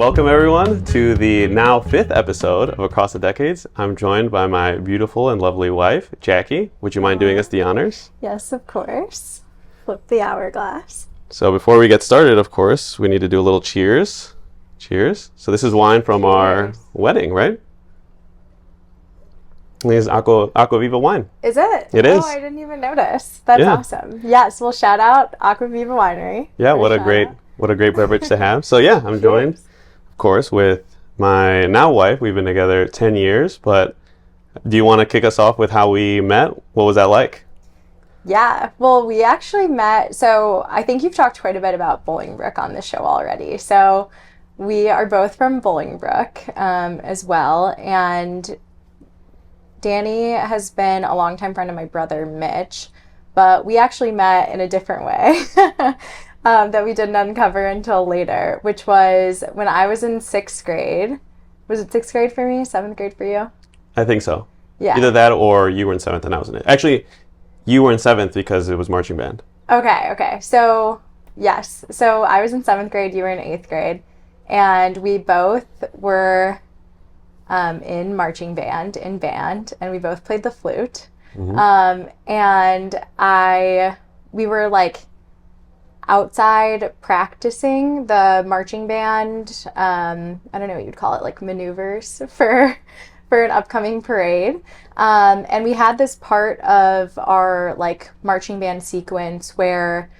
Welcome everyone to the now 5th episode of Across the Decades. I'm joined by my beautiful and lovely wife, Jackie. Would you mind doing us the honors? Yes, of course. Flip the hourglass. So before we get started, of course, we need to do a little cheers. Cheers. So this is wine from our wedding, right? This is Aquaviva wine. Is it? It is. Oh, I didn't even notice. That's awesome. Yes, well, shout out Aquaviva Winery. Yeah, what a great beverage to have. So yeah, I'm joined, of course, with my now wife. We've been together 10 years, but do you want to kick us off with how we met? What was that like? Yeah, well, we actually met, so I think you've talked quite a bit about Bolingbrook on the show already. So we are both from Bolingbrook as well, and Danny has been a longtime friend of my brother, Mitch, but we actually met in a different way that we didn't uncover until later, which was when I was in 6th grade. Was it 6th grade for me? 7th grade for you? I think so. Yeah. Either that or you were in 7th and I was in it. Actually, you were in 7th because it was marching band. Okay. So, yes. So I was in 7th grade, you were in 8th grade, and we both were in marching band, and we both played the flute. Mm-hmm. And we were like outside practicing the marching band, I don't know what you'd call it, like maneuvers for an upcoming parade. And we had this part of our like marching band sequence where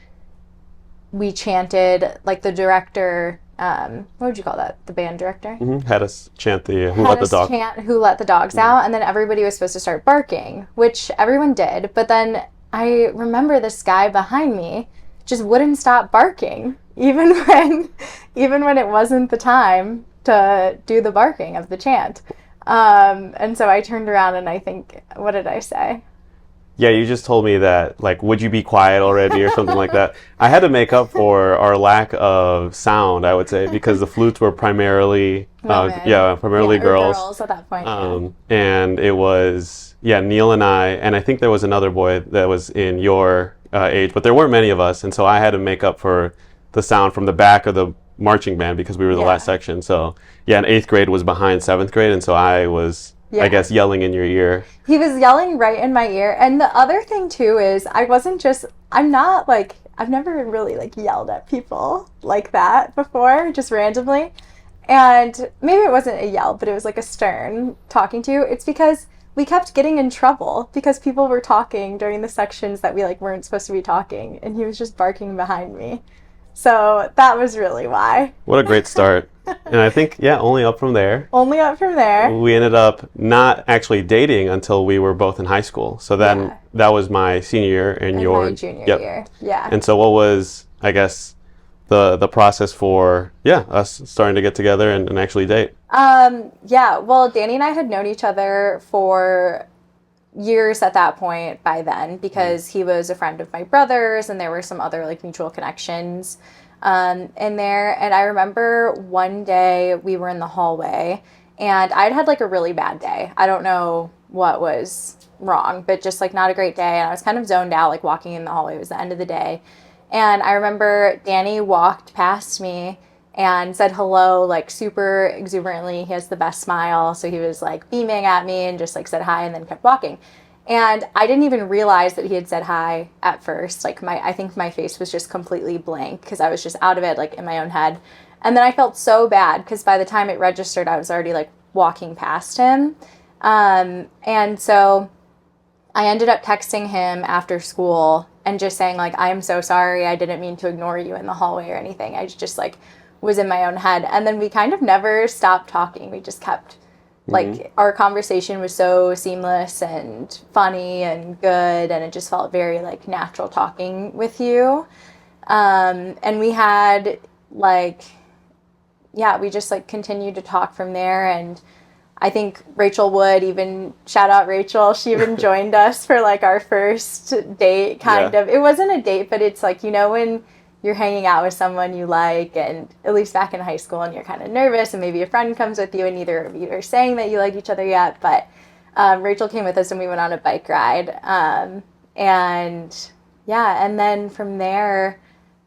we chanted, like the director, what would you call that? The band director? Mm-hmm. Had us chant the Who Let the Dog. Chant Who Let the Dogs Out, and then everybody was supposed to start barking, which everyone did. But then I remember this guy behind me just wouldn't stop barking, even when it wasn't the time to do the barking of the chant. And so I turned around and I think, what did I say? Yeah, you just told me that, like, would you be quiet already or something like that. I had to make up for our lack of sound, I would say, because the flutes were primarily, girls at that point. And it was, Neil and I think there was another boy that was in your age, but there weren't many of us, and so I had to make up for the sound from the back of the marching band because we were the last section. So, and 8th grade was behind 7th grade, and so I was... I guess yelling in your ear. He was yelling right in my ear. And the other thing too is I've never really like yelled at people like that before, just randomly. And maybe it wasn't a yell, but it was like a stern talking to. It's because we kept getting in trouble because people were talking during the sections that we like weren't supposed to be talking, and he was just barking behind me. So that was really why. What a great start. And I think, only up from there. Only up from there. We ended up not actually dating until we were both in high school. So then that was my senior year and your... my junior year. Yeah. And so what was, I guess, the process for, us starting to get together and actually date? Well, Danny and I had known each other for years at that point by then because he was a friend of my brother's and there were some other like mutual connections in there. And I remember one day we were in the hallway and I'd had like a really bad day. I don't know what was wrong, but just like not a great day. And I was kind of zoned out, like walking in the hallway. It was the end of the day. And I remember Danny walked past me and said hello, like super exuberantly. He has the best smile. So he was like beaming at me and just like said hi and then kept walking. And I didn't even realize that he had said hi at first. Like I think my face was just completely blank because I was just out of it, like in my own head. And then I felt so bad because by the time it registered, I was already like walking past him. And so I ended up texting him after school and just saying like, I am so sorry. I didn't mean to ignore you in the hallway or anything. I just like was in my own head. And then we kind of never stopped talking. We just kept like our conversation was so seamless and funny and good, and it just felt very like natural talking with you. And we had like, we just like continued to talk from there. And I think Rachel Wood, even shout out Rachel, she even joined us for like our first date kind of. It wasn't a date, but it's like, when you're hanging out with someone you like, and at least back in high school, and you're kind of nervous, and maybe a friend comes with you, and neither of you are saying that you like each other yet, but Rachel came with us, and we went on a bike ride, and then from there,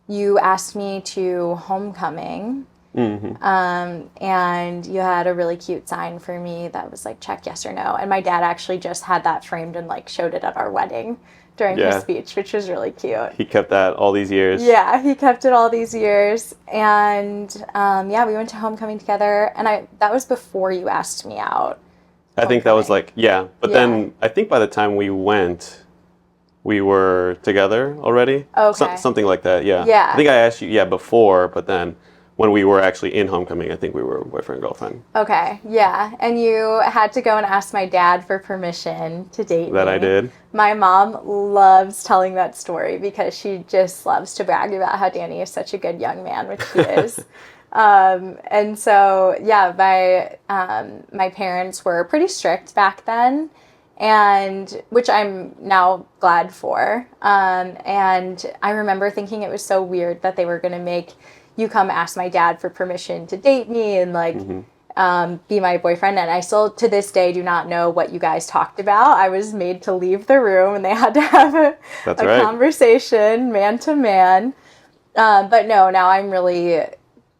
you asked me to homecoming, And you had a really cute sign for me that was like, check yes or no. And my dad actually just had that framed and like showed it at our wedding during his speech, which was really cute. He kept that all these years. Yeah, he kept it all these years. And yeah, we went to homecoming together. And that was before you asked me out. I think that was like, But then I think by the time we went, we were together already. Okay. Something like that, yeah. Yeah. I think I asked you, before, but then when we were actually in homecoming, I think we were boyfriend, girlfriend. Okay, yeah. And you had to go and ask my dad for permission to date me. That I did. My mom loves telling that story because she just loves to brag about how Danny is such a good young man, which he is. And so, yeah, my parents were pretty strict back then, and which I'm now glad for. And I remember thinking it was so weird that they were going to make you come ask my dad for permission to date me and like be my boyfriend. And I still to this day do not know what you guys talked about. I was made to leave the room and they had to have a conversation man to man. But no, now I'm really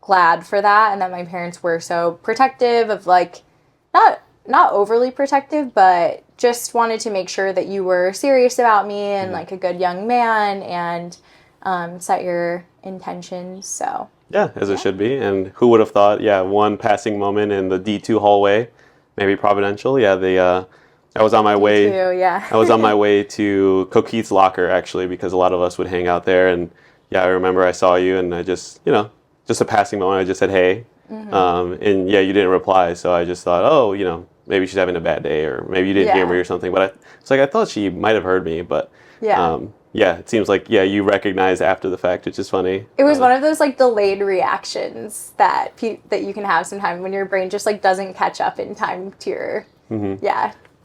glad for that, and that my parents were so protective of like not overly protective, but just wanted to make sure that you were serious about me and like a good young man, and set your intentions. So as it should be. And who would have thought, one passing moment in the D2 hallway, maybe providential. I was on my way. I was on my way to Coquitte's locker actually, because a lot of us would hang out there. And I remember I saw you, and I just, just a passing moment. I just said, hey, and you didn't reply. So I just thought, maybe she's having a bad day, or maybe you didn't hear me or something. But I thought she might have heard me, but it seems like, you recognize after the fact, which is funny. It was one of those like delayed reactions that you can have sometimes when your brain just like doesn't catch up in time to your,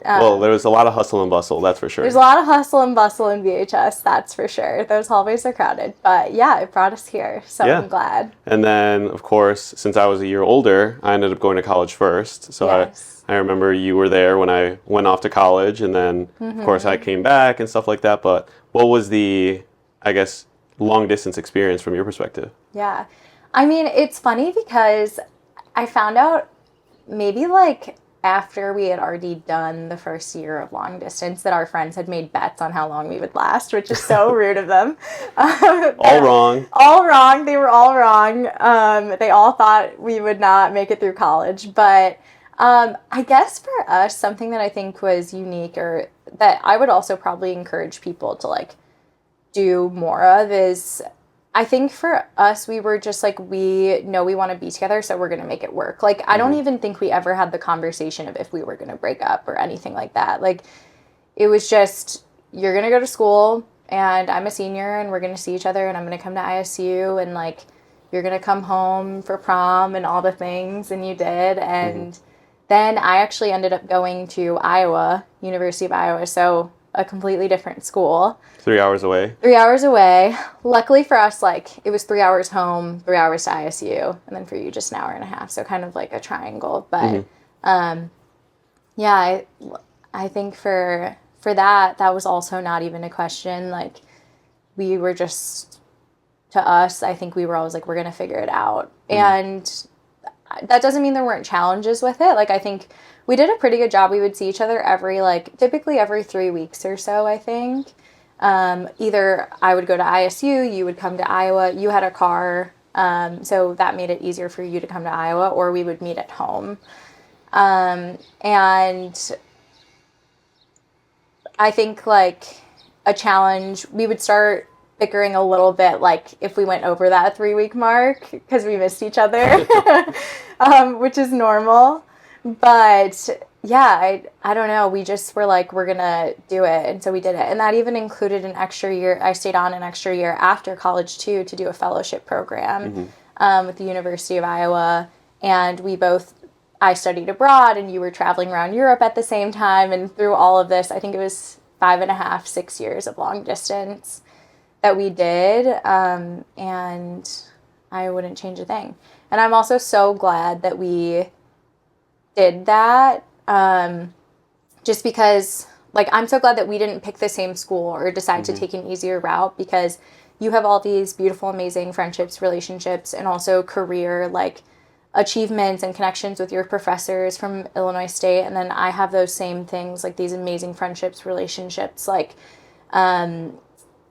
well, there was a lot of hustle and bustle, that's for sure. There's a lot of hustle and bustle in VHS, that's for sure. Those hallways are crowded, but it brought us here, so I'm glad. And then, of course, since I was a year older, I ended up going to college first. So I remember you were there when I went off to college, and then, of course, I came back and stuff like that. But what was the, I guess, long-distance experience from your perspective? Yeah. I mean, it's funny because I found out maybe like after we had already done the first year of long distance that our friends had made bets on how long we would last, which is so rude of them. All wrong. All wrong. They were all wrong. They all thought we would not make it through college. But I guess for us, something that I think was unique, or that I would also probably encourage people to like do more of, is I think for us, we were just like, we know we want to be together, so we're going to make it work. Like, I don't even think we ever had the conversation of if we were going to break up or anything like that. Like, it was just, you're going to go to school, and I'm a senior, and we're going to see each other, and I'm going to come to ISU, and like, you're going to come home for prom and all the things, and you did. And then I actually ended up going to Iowa, University of Iowa, so a completely different school. 3 hours away. 3 hours away. Luckily for us, like, it was 3 hours home, 3 hours to ISU, and then for you, just an hour and a half. So kind of like a triangle. But, I think for that was also not even a question. Like, we were just, to us, I think we were always like, we're going to figure it out. And that doesn't mean there weren't challenges with it. Like, I think we did a pretty good job. We would see each other typically every 3 weeks or so, I think. Either I would go to ISU, you would come to Iowa, you had a car, so that made it easier for you to come to Iowa, or we would meet at home. And I think, like, a challenge, we would start bickering a little bit, like, if we went over that 3 week mark, because we missed each other, which is normal. But I don't know. We just were like, we're going to do it. And so we did it. And that even included an extra year. I stayed on an extra year after college, too, to do a fellowship program with the University of Iowa. And I studied abroad, and you were traveling around Europe at the same time. And through all of this, I think it was 5.5, 6 years of long distance that we did. And I wouldn't change a thing. And I'm also so glad that we did that, just because, like, I'm so glad that we didn't pick the same school or decide to take an easier route, because you have all these beautiful, amazing friendships, relationships, and also career, like, achievements and connections with your professors from Illinois State. And then I have those same things, like these amazing friendships, relationships, like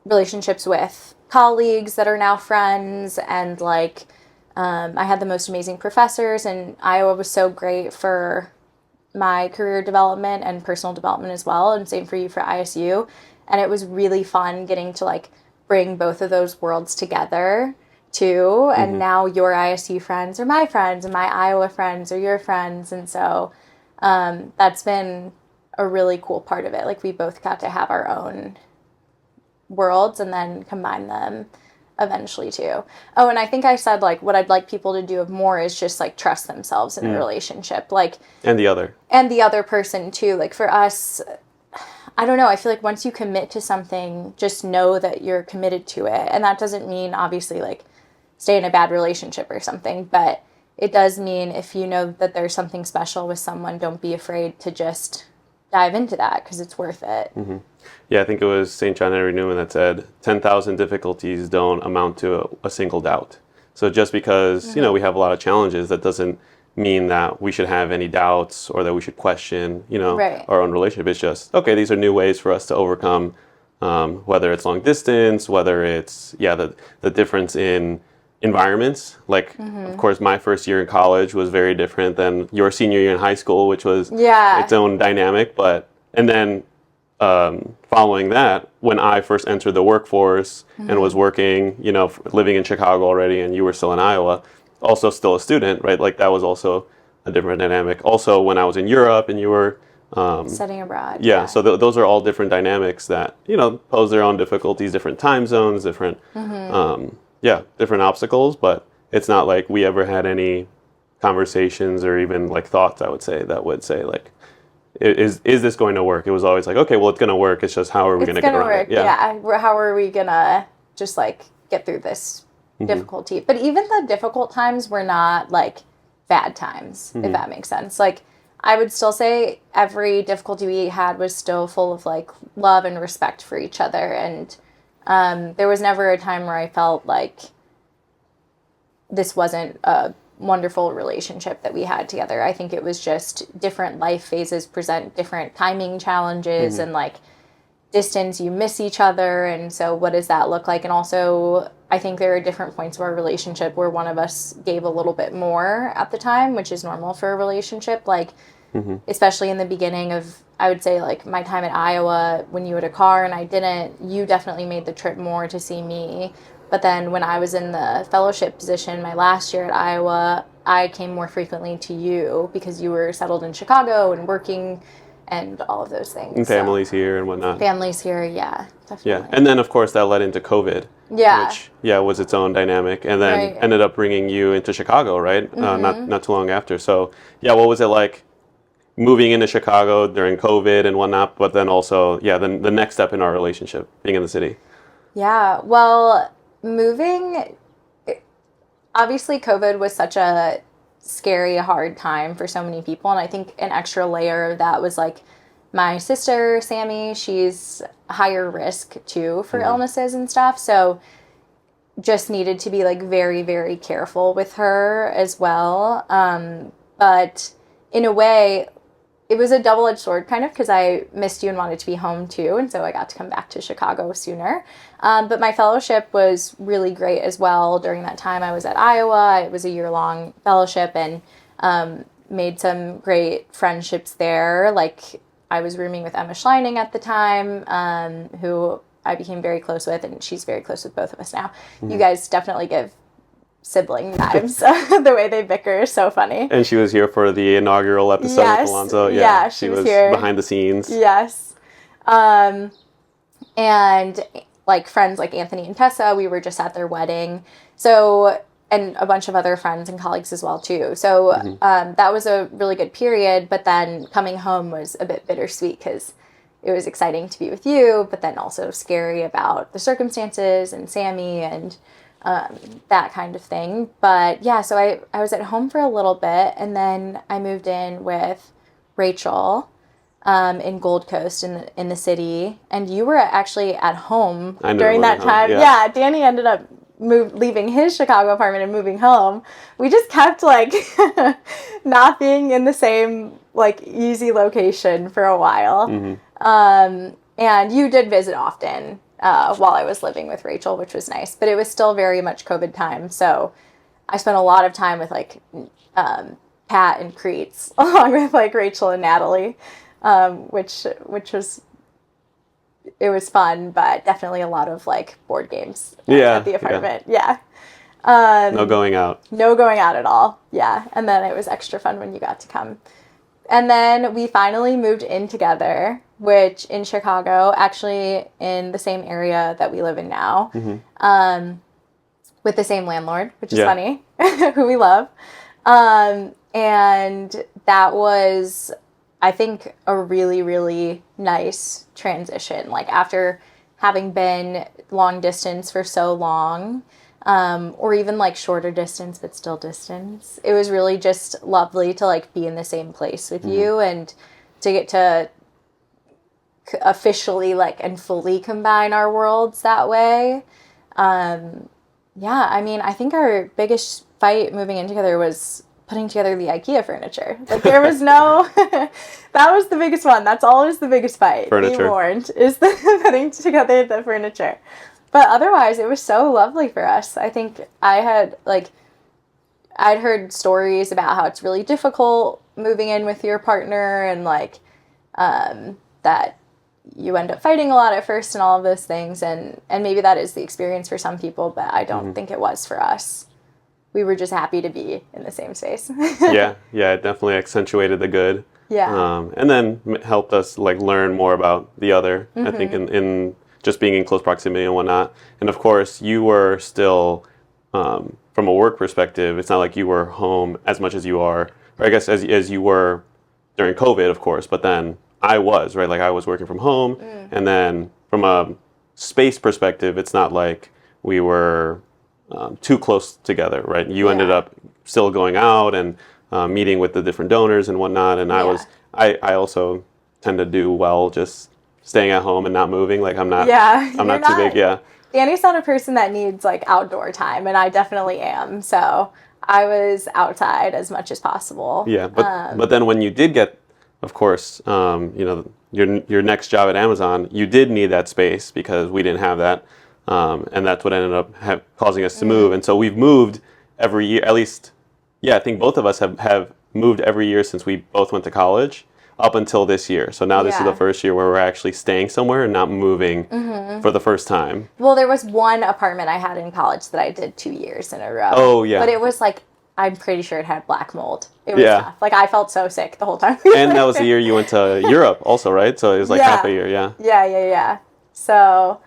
relationships with colleagues that are now friends. And like, I had the most amazing professors, and Iowa was so great for my career development and personal development as well. And same for you for ISU. And it was really fun getting to like bring both of those worlds together too. And now your ISU friends are my friends, and my Iowa friends are your friends. And so that's been a really cool part of it. Like, we both got to have our own worlds and then combine them eventually too. Oh, and I think I said, like, what I'd like people to do more is just like trust themselves in a relationship, like, and the other person too. Like, for us, I don't know, I feel like once you commit to something, just know that you're committed to it. And that doesn't mean obviously like stay in a bad relationship or something, but it does mean if you know that there's something special with someone, don't be afraid to just dive into that, because it's worth it. Yeah, I think it was St. John Henry Newman that said 10,000 difficulties don't amount to a single doubt. So just because, you know, we have a lot of challenges, that doesn't mean that we should have any doubts or that we should question, you know, our own relationship. It's just, okay, these are new ways for us to overcome, whether it's long distance, whether it's, the difference in environments. Like, of course, my first year in college was very different than your senior year in high school, which was its own dynamic. And then following that, when I first entered the workforce and was working, you know, living in Chicago already, and you were still in Iowa, also still a student, right? Like, that was also a different dynamic. Also, when I was in Europe and you were studying abroad. So those are all different dynamics that, you know, pose their own difficulties, different time zones, different different obstacles. But it's not like we ever had any conversations or even like thoughts, I would say, that would say like, is this going to work? It was always like, okay, well, it's going to work. It's just how are we going to get around it? Yeah. How are we going to just like get through this difficulty? But even the difficult times were not like bad times, if that makes sense. Like, I would still say every difficulty we had was still full of like love and respect for each other. And there was never a time where I felt like this wasn't a wonderful relationship that we had together. I think it was just different life phases present different timing challenges, and like distance, you miss each other. And so what does that look like? And also, I think there are different points of our relationship where one of us gave a little bit more at the time, which is normal for a relationship. Like, especially in the beginning of, I would say, like my time at Iowa, when you had a car and I didn't, you definitely made the trip more to see me. But then when I was in the fellowship position my last year at Iowa, I came more frequently to you because you were settled in Chicago and working and all of those things. And families here and whatnot. Families here, yeah, definitely. Yeah, and then of course that led into COVID. Which, was its own dynamic, and then ended up bringing you into Chicago, right? Not too long after. So, what was it like moving into Chicago during COVID and whatnot, but then also, the next step in our relationship, being in the city? Yeah, well, moving, obviously COVID was such a scary, hard time for so many people. And I think an extra layer of that was like my sister, Sammy, she's higher risk too for illnesses and stuff. So just needed to be like very, very careful with her as well. But in a way, it was a double-edged sword kind of, because I missed you and wanted to be home too. And so I got to come back to Chicago sooner. But my fellowship was really great as well. During that time I was at Iowa. It was a year-long fellowship, and made some great friendships there. Like, I was rooming with Emma Schleining at the time, who I became very close with, and she's very close with both of us now. You guys definitely give sibling vibes. The way they bicker is so funny. And she was here for the inaugural episode with Alonzo. Yeah, she was here behind the scenes. Yes. And like friends like Anthony and Tessa, we were just at their wedding. So, and a bunch of other friends and colleagues as well too. So that was a really good period. But then coming home was a bit bittersweet, because it was exciting to be with you, but then also scary about the circumstances and Sammy and that kind of thing. But yeah, so I was at home for a little bit, and then I moved in with Rachel in Gold Coast in the city, and you were actually at home during that home, time. yeah. Yeah, Danny ended up leaving his Chicago apartment and moving home. We just kept like not being in the same like easy location for a while. And you did visit often while I was living with Rachel, which was nice, but it was still very much COVID time. So I spent a lot of time with like Pat and Creets along with like Rachel and Natalie, which was, it was fun, but definitely a lot of like board games at the apartment. Yeah. No going out. No going out at all. Yeah. And then it was extra fun when you got to come. And then we finally moved in together, which in Chicago, actually in the same area that we live in now, with the same landlord, which is funny, who we love. And that was, I think, a really, really nice transition. Like after having been long distance for so long, or even like shorter distance, but still distance, it was really just lovely to like be in the same place with you and to get to officially like and fully combine our worlds that way. Yeah, I mean, I think our biggest fight moving in together was putting together the IKEA furniture. Like there was no, that was the biggest one. That's always the biggest fight. Furniture. Be warned, is the putting together the furniture. But otherwise, it was so lovely for us. I think I'd heard stories about how it's really difficult moving in with your partner and like, that you end up fighting a lot at first and all of those things. And maybe that is the experience for some people, but I don't think it was for us. We were just happy to be in the same space. Yeah, it definitely accentuated the good. Yeah. And then helped us like learn more about the other, I think, in just being in close proximity and whatnot. And of course, you were still, from a work perspective, it's not like you were home as much as you are, or I guess as you were during COVID, of course, but then I was, right? Like I was working from home. And then from a space perspective, it's not like we were too close together, right? You ended up still going out and meeting with the different donors and whatnot. And I also tend to do well just staying at home and not moving. Like I'm not too big. Yeah. Danny's not a person that needs like outdoor time, and I definitely am. So I was outside as much as possible. Yeah. But then when you did get, of course, your next job at Amazon, you did need that space because we didn't have that. And that's what ended up causing us to move. And so we've moved every year, at least, I think both of us have moved every year since we both went to college up until this year. So now this is the first year where we're actually staying somewhere and not moving for the first time. Well, there was one apartment I had in college that I did 2 years in a row. Oh, yeah. But it was like, I'm pretty sure it had black mold. It was tough. Like I felt so sick the whole time. And that was the year you went to Europe also, right? So it was like half a year, yeah. Yeah. So...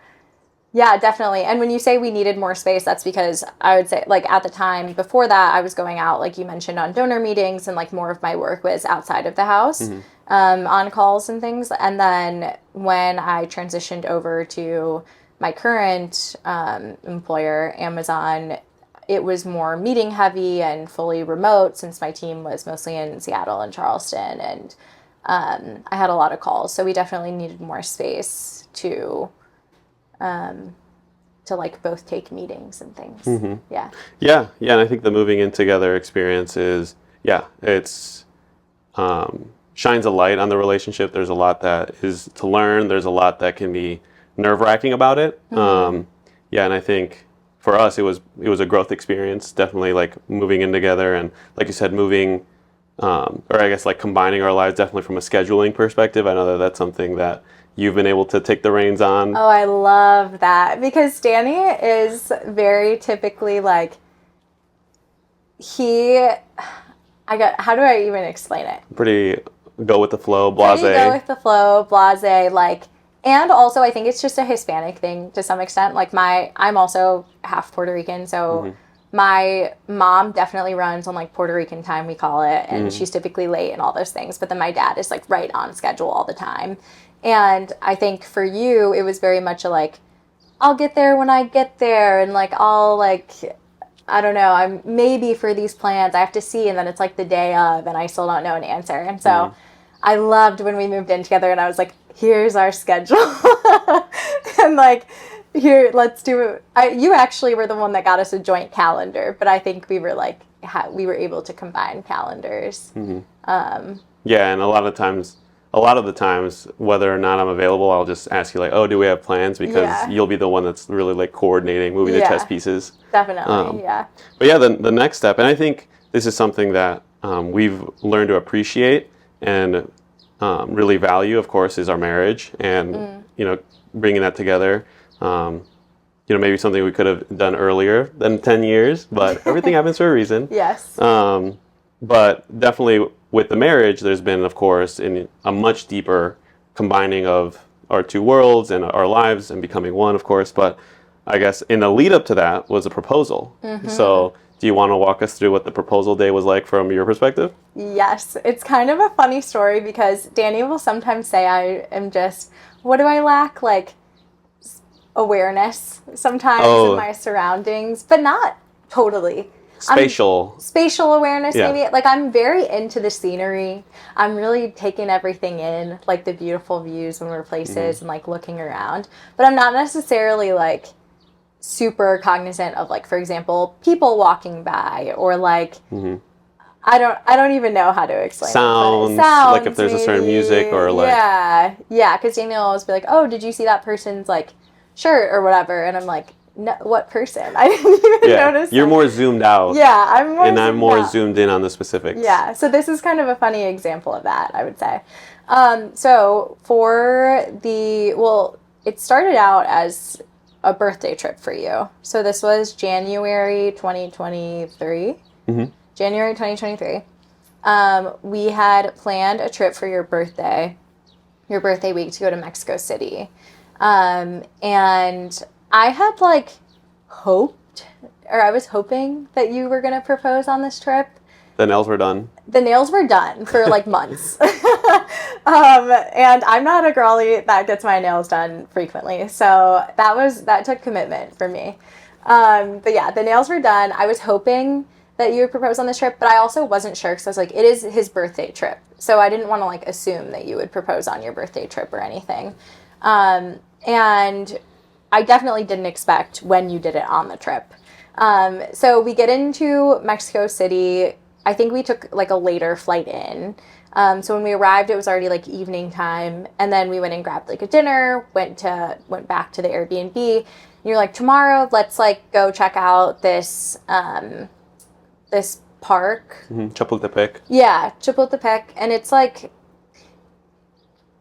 yeah, definitely. And when you say we needed more space, that's because I would say, like, at the time before that, I was going out, like you mentioned, on donor meetings, and, like, more of my work was outside of the house, on calls and things. And then when I transitioned over to my current employer, Amazon, it was more meeting heavy and fully remote since my team was mostly in Seattle and Charleston. And I had a lot of calls. So we definitely needed more space to like both take meetings and things. Yeah. And I think the moving in together experience is, it's shines a light on the relationship. There's a lot that is to learn. There's a lot that can be nerve-wracking about it. And I think for us it was a growth experience, definitely, like moving in together, and like you said, moving or I guess like combining our lives, definitely from a scheduling perspective. I know that's something that you've been able to take the reins on. Oh, I love that, because Danny is very typically like, how do I even explain it? Pretty go with the flow, blasé. Pretty go with the flow, blasé, like, and also I think it's just a Hispanic thing to some extent. Like I'm also half Puerto Rican, so my mom definitely runs on like Puerto Rican time, we call it, and she's typically late and all those things. But then my dad is like right on schedule all the time. And I think for you, it was very much a like, I'll get there when I get there. And like, I'll like, I don't know, I'm maybe for these plans, I have to see. And then it's like the day of, and I still don't know an answer. And so I loved when we moved in together and I was like, here's our schedule. And like, here, let's do it. You actually were the one that got us a joint calendar, but I think we were like, we were able to combine calendars. Yeah, and a lot of the times, whether or not I'm available, I'll just ask you like, oh, do we have plans? Because you'll be the one that's really like coordinating, moving the chess pieces. Definitely, yeah. But yeah, the next step, and I think this is something that we've learned to appreciate and really value, of course, is our marriage, and bringing that together. Maybe something we could have done earlier than 10 years, but everything happens for a reason. Yes. But definitely with the marriage, there's been, of course, a much deeper combining of our two worlds and our lives and becoming one, of course. But I guess in the lead up to that was a proposal. So do you want to walk us through what the proposal day was like from your perspective? Yes. It's kind of a funny story because Danny will sometimes say I am just, what do I lack? Like awareness sometimes in my surroundings, but not totally. Spatial awareness, maybe. Like, I'm very into the scenery. I'm really taking everything in, like the beautiful views when we're places and like looking around. But I'm not necessarily like super cognizant of, like, for example, people walking by or like I don't even know how to explain sounds, like if there's maybe a certain music or like yeah, because Daniel will always be like, oh, did you see that person's like shirt or whatever? And I'm like, no, what person? I didn't even notice. You're more zoomed out. Yeah, I'm more zoomed in on the specifics. Yeah, so this is kind of a funny example of that, I would say. So for it started out as a birthday trip for you. So this was January 2023. January 2023. We had planned a trip for your birthday week, to go to Mexico City. And I had like I was hoping that you were going to propose on this trip. The nails were done. The nails were done for like months. And I'm not a girly that gets my nails done frequently. So that took commitment for me. But yeah, the nails were done. I was hoping that you would propose on this trip, but I also wasn't sure because I was like, it is his birthday trip. So I didn't want to like assume that you would propose on your birthday trip or anything. And I definitely didn't expect when you did it on the trip. So we get into Mexico City. I think we took like a later flight in. So when we arrived, it was already like evening time. And then we went and grabbed like a dinner, went back to the Airbnb. And you're like, tomorrow, let's like go check out this park. Chapultepec. Yeah, Chapultepec. And it's like,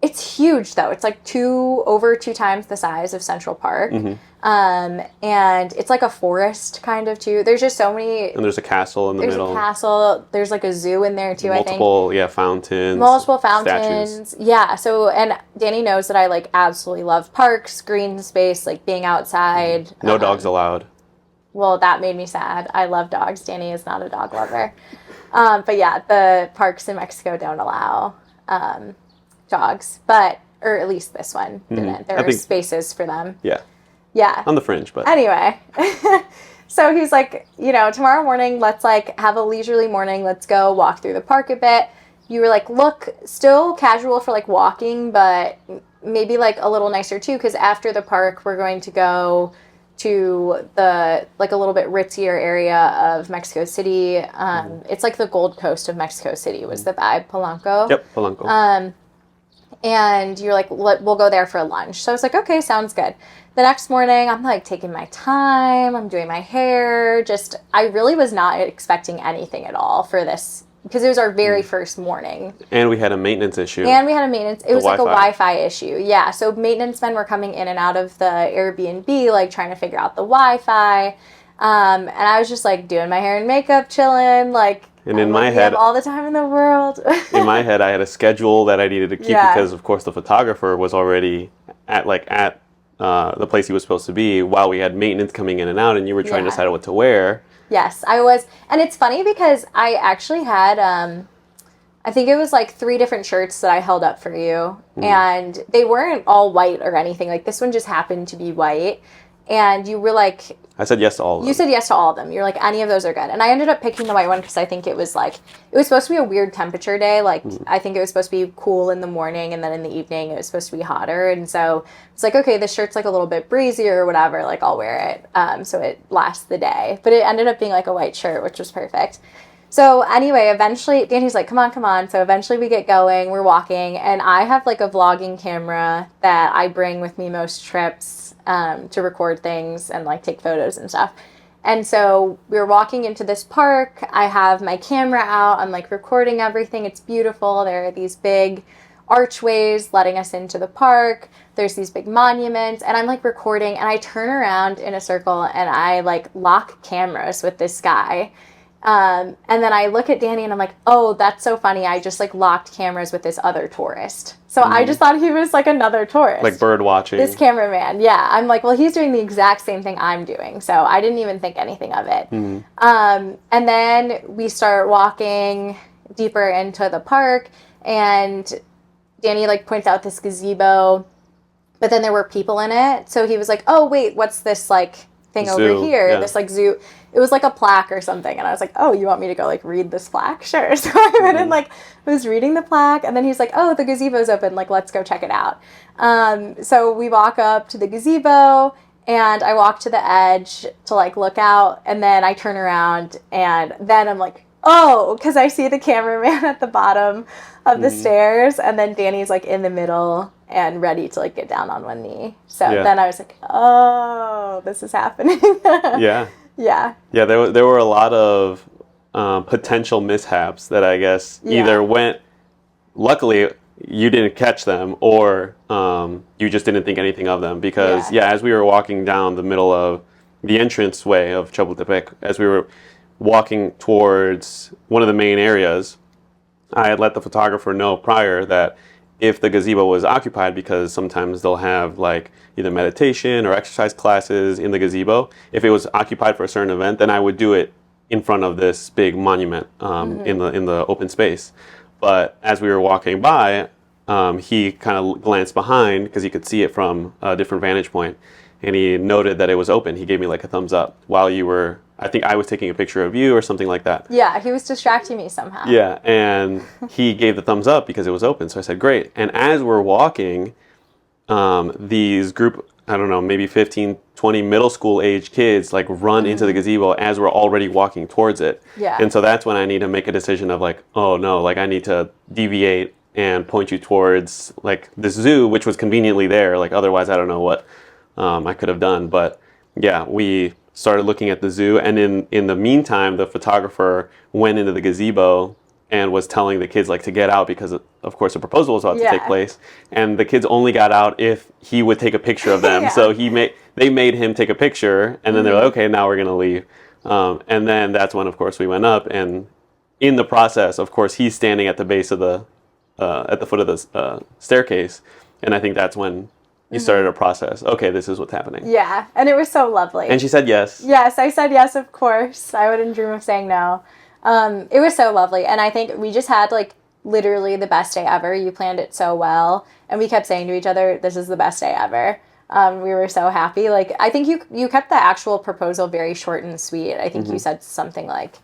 it's huge though. It's like over two times the size of Central Park. And it's like a forest kind of too. There's just so many. And there's a castle in the middle. There's a castle. There's like a zoo in there too, I think. Fountains. Multiple fountains. Statues. Yeah. So, and Danny knows that I like absolutely love parks, green space, like being outside. No dogs allowed. Well, that made me sad. I love dogs. Danny is not a dog lover. But yeah, the parks in Mexico don't allow dogs, or at least this one didn't. There were spaces for them. Yeah. On the fringe, but. Anyway. So he's like, tomorrow morning, let's like have a leisurely morning. Let's go walk through the park a bit. You were like, look, still casual for like walking, but maybe like a little nicer too, because after the park, we're going to go to the like a little bit ritzier area of Mexico City. It's like the Gold Coast of Mexico City was the vibe, Polanco. Yep, Polanco. And you're like, we'll go there for lunch. So I was like, okay, sounds good. The next morning, I'm like taking my time. I'm doing my hair. I really was not expecting anything at all for this because it was our very first morning. And we had a maintenance issue. It was like a Wi-Fi issue. Yeah. So maintenance men were coming in and out of the Airbnb, like trying to figure out the Wi-Fi. And I was just like doing my hair and makap, chilling, like. And in my head, all the time in the world. In my head, I had a schedule that I needed to keep because, of course, the photographer was already at the place he was supposed to be while we had maintenance coming in and out, and you were trying to decide what to wear. Yes, I was. And it's funny because I actually had, I think it was like 3 different shirts that I held up for you, and they weren't all white or anything. Like this one just happened to be white. And you were like, I said yes to all of them. you said yes to all of them. You're like, any of those are good. And I ended up picking the white one because I think it was supposed to be a weird temperature day. Like, I think it was supposed to be cool in the morning, and then in the evening it was supposed to be hotter. And so it's like, okay, this shirt's like a little bit breezy or whatever. Like, I'll wear it so it lasts the day. But it ended up being like a white shirt, which was perfect. So anyway, eventually, Danny's like, come on. So eventually we get going, we're walking, and I have like a vlogging camera that I bring with me most trips to record things and like take photos and stuff. And so we were walking into this park. I have my camera out. I'm like recording everything. It's beautiful. There are these big archways letting us into the park. There's these big monuments, and I'm like recording, and I turn around in a circle and I like lock cameras with this guy. And then I look at Danny and I'm like, oh, that's so funny. I just like locked cameras with this other tourist. So I just thought he was like another tourist. Like bird watching. This cameraman. Yeah. I'm like, well, he's doing the exact same thing I'm doing. So I didn't even think anything of it. And then we start walking deeper into the park, and Danny like points out this gazebo, but then there were people in it. So he was like, oh, wait, what's this like thing over here? Yeah. This like zoo. It was like a plaque or something, and I was like, oh, you want me to go like read this plaque? Sure. So I went and like was reading the plaque, and then he's like, oh, the gazebo's open, like let's go check it out. So we walk up to the gazebo, and I walk to the edge to like look out, and then I turn around, and then I'm like, oh, because I see the cameraman at the bottom of the stairs, and then Danny's like in the middle and ready to like get down on one knee. So then I was like, oh, this is happening. Yeah. Yeah. Yeah, there were a lot of potential mishaps that I guess either went, luckily you didn't catch them, or you just didn't think anything of them. Because, as we were walking down the middle of the entranceway of Chapultepec, as we were walking towards one of the main areas, I had let the photographer know prior that if the gazebo was occupied, because sometimes they'll have like either meditation or exercise classes in the gazebo, if it was occupied for a certain event, then I would do it in front of this big monument in the open space. But as we were walking by, he kind of glanced behind because he could see it from a different vantage point, and he noted that it was open. He gave me like a thumbs up while you were, I think I was taking a picture of you or something like that. Yeah, he was distracting me somehow. Yeah, and he gave the thumbs up because it was open. So I said, great. And as we're walking, these group, I don't know, maybe 15, 20 middle school age kids like run into the gazebo as we're already walking towards it. Yeah. And so that's when I need to make a decision of like, oh no, like I need to deviate and point you towards like the zoo, which was conveniently there. Like otherwise I don't know what I could have done. But yeah, we started looking at the zoo, and in the meantime, the photographer went into the gazebo and was telling the kids like to get out because of course a proposal was about to take place, and the kids only got out if he would take a picture of them. So they made him take a picture, and then they're like, okay, now we're gonna leave. And then that's when of course we went up, and in the process, of course, he's standing at the base of the at the foot of the staircase, and I think that's when you started a process. Okay, this is what's happening. Yeah, and it was so lovely. And she said yes. Yes, I said yes, of course. I wouldn't dream of saying no. It was so lovely, and I think we just had like literally the best day ever. You planned it so well, and we kept saying to each other, this is the best day ever. We were so happy. Like, I think you kept the actual proposal very short and sweet. I think you said something like,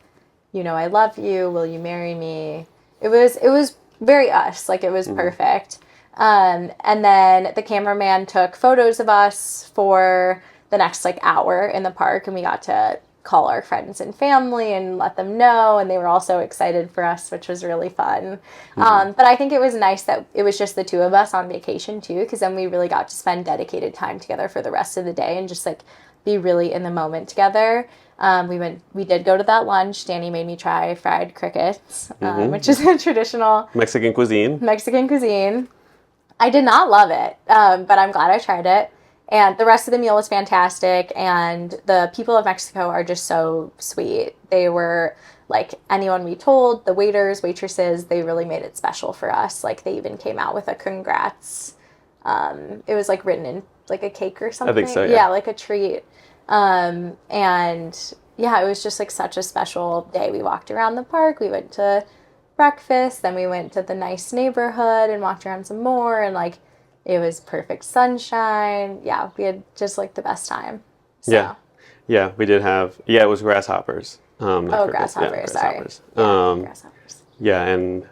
you know, I love you, will you marry me? It was very us, like it was perfect. And then the cameraman took photos of us for the next like hour in the park, and we got to call our friends and family and let them know, and they were all so excited for us, which was really fun. But I think it was nice that it was just the two of us on vacation too, because then we really got to spend dedicated time together for the rest of the day and just like be really in the moment together. We did go to that lunch. Danny made me try fried crickets, which is a traditional Mexican cuisine. I did not love it, but I'm glad I tried it. And the rest of the meal was fantastic. And the people of Mexico are just so sweet. They were like anyone we told, the waiters, waitresses, they really made it special for us. Like they even came out with a congrats. It was like written in like a cake or something. I think so, yeah. Yeah, like a treat. And yeah, it was just like such a special day. We walked around the park. We went to breakfast, then we went to the nice neighborhood and walked around some more, and like it was perfect sunshine. Yeah, we had just like the best time. So. Yeah, we did have, it was grasshoppers. Not crickets. Grasshoppers, Yeah, sorry. grasshoppers. Grasshoppers. Yeah, and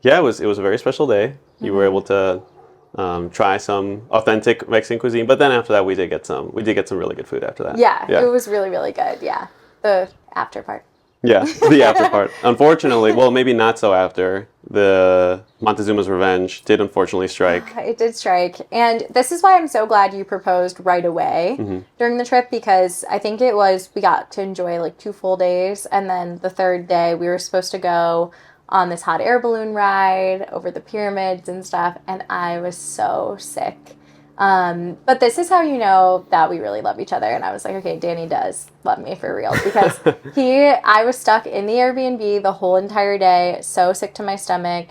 it was a very special day. You were able to try some authentic Mexican cuisine, but then after that we did get some really good food after that. Yeah, it was really, really good. Yeah, the after part. Yeah, the after part. Unfortunately, well, maybe not so after. The Montezuma's Revenge did unfortunately strike. It did strike. And this is why I'm so glad you proposed right away during the trip, because I think we got to enjoy like 2 full days. And then the third day, we were supposed to go on this hot air balloon ride over the pyramids and stuff. And I was so sick. But this is how you know that we really love each other. And I was like, okay, Danny does love me for real, because I was stuck in the Airbnb the whole entire day, so sick to my stomach,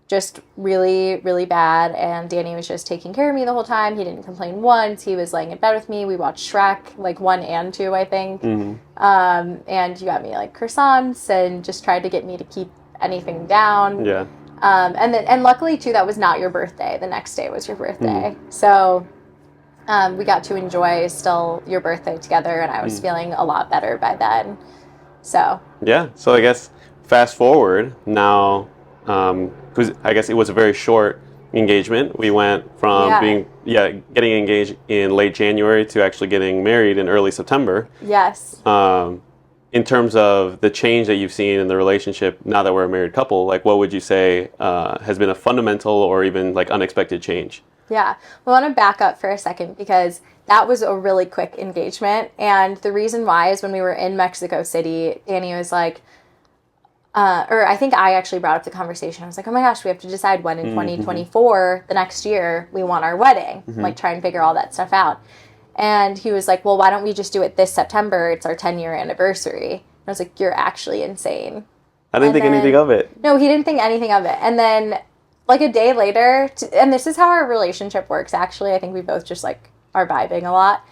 just really, really bad. And Danny was just taking care of me the whole time. He didn't complain once. He was laying in bed with me. We watched Shrek, like 1 and 2, I think. And you got me like croissants and just tried to get me to keep anything down. Yeah. And luckily too, that was not your birthday. The next day was your birthday. So we got to enjoy still your birthday together, and I was feeling a lot better by then. So So I guess fast forward now, because I guess it was a very short engagement. We went from getting engaged in late January to actually getting married in early September. Yes. In terms of the change that you've seen in the relationship now that we're a married couple, like what would you say has been a fundamental or even like unexpected change? Yeah, I want to back up for a second, because that was a really quick engagement. And the reason why is when we were in Mexico City, Danny was like, or I think I actually brought up the conversation. I was like, oh my gosh, we have to decide when in 2024, the next year, we want our wedding. Like try and figure all that stuff out. And he was like, well, why don't we just do it this September? It's our 10-year anniversary. And I was like, you're actually insane. I didn't think anything of it. No, he didn't think anything of it. And then like a day later, and this is how our relationship works, actually. I think we both just like are vibing a lot.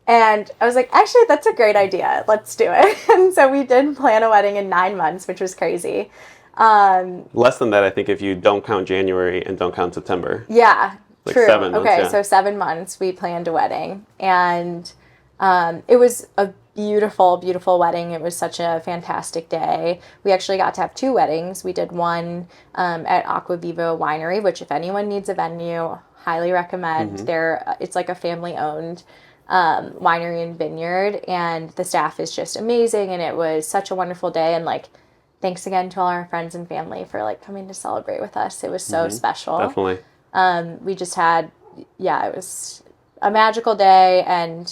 And I was like, actually, that's a great idea. Let's do it. And so we did plan a wedding in 9 months, which was crazy. Less than that, I think, if you don't count January and don't count September. Yeah. Like True. 7 months, okay, so 7 months we planned a wedding, and it was a beautiful, beautiful wedding. It was such a fantastic day. We actually got to have 2 weddings. We did one at Aquaviva Winery, which if anyone needs a venue, highly recommend. It's like a family-owned winery and vineyard, and the staff is just amazing, and it was such a wonderful day. And like, thanks again to all our friends and family for like coming to celebrate with us. It was so special. Definitely. We just had, it was a magical day, and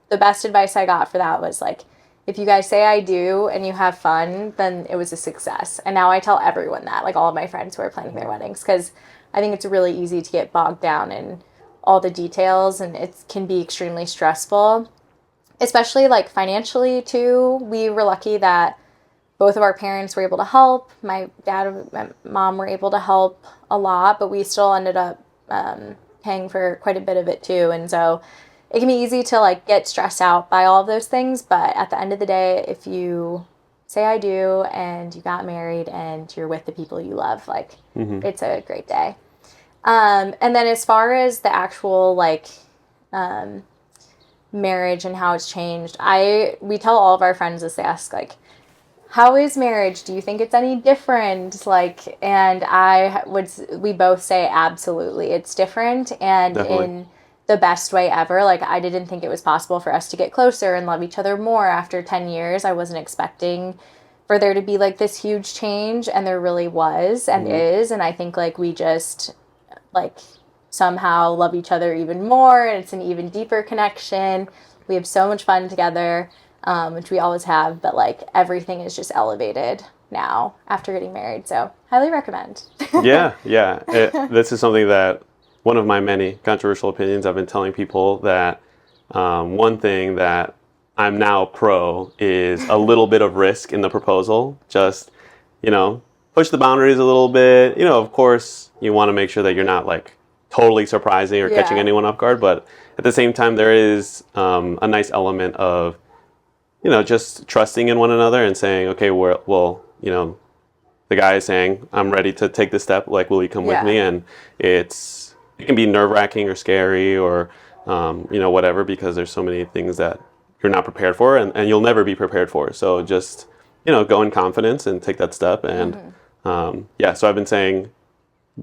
the best advice I got for that was like, if you guys say I do and you have fun, then it was a success. And now I tell everyone that, like all of my friends who are planning their weddings, because I think it's really easy to get bogged down in all the details, and it can be extremely stressful, especially like financially too. We were lucky that both of our parents were able to help. My dad and my mom were able to help a lot, but we still ended up paying for quite a bit of it too. And so it can be easy to like get stressed out by all of those things. But at the end of the day, if you say I do and you got married and you're with the people you love, like it's a great day. And then as far as the actual like marriage and how it's changed, we tell all of our friends this. They ask like, how is marriage? Do you think it's any different? Like, and we both say absolutely, it's different, and Definitely. in the best way ever. Like, I didn't think it was possible for us to get closer and love each other more after 10 years. I wasn't expecting for there to be like this huge change, and there really was and is. And I think like we just like somehow love each other even more, and it's an even deeper connection. We have so much fun together. Which we always have, but like everything is just elevated now after getting married. So highly recommend. Yeah. This is something that one of my many controversial opinions. I've been telling people that one thing that I'm now pro is a little bit of risk in the proposal. Just, push the boundaries a little bit. Of course, you want to make sure that you're not like totally surprising or catching anyone off guard. But at the same time, there is a nice element of just trusting in one another and saying, okay, the guy is saying, I'm ready to take this step. Like, will you come with me? And it can be nerve-wracking or scary or, whatever, because there's so many things that you're not prepared for, and you'll never be prepared for. So just, go in confidence and take that step. And so I've been saying,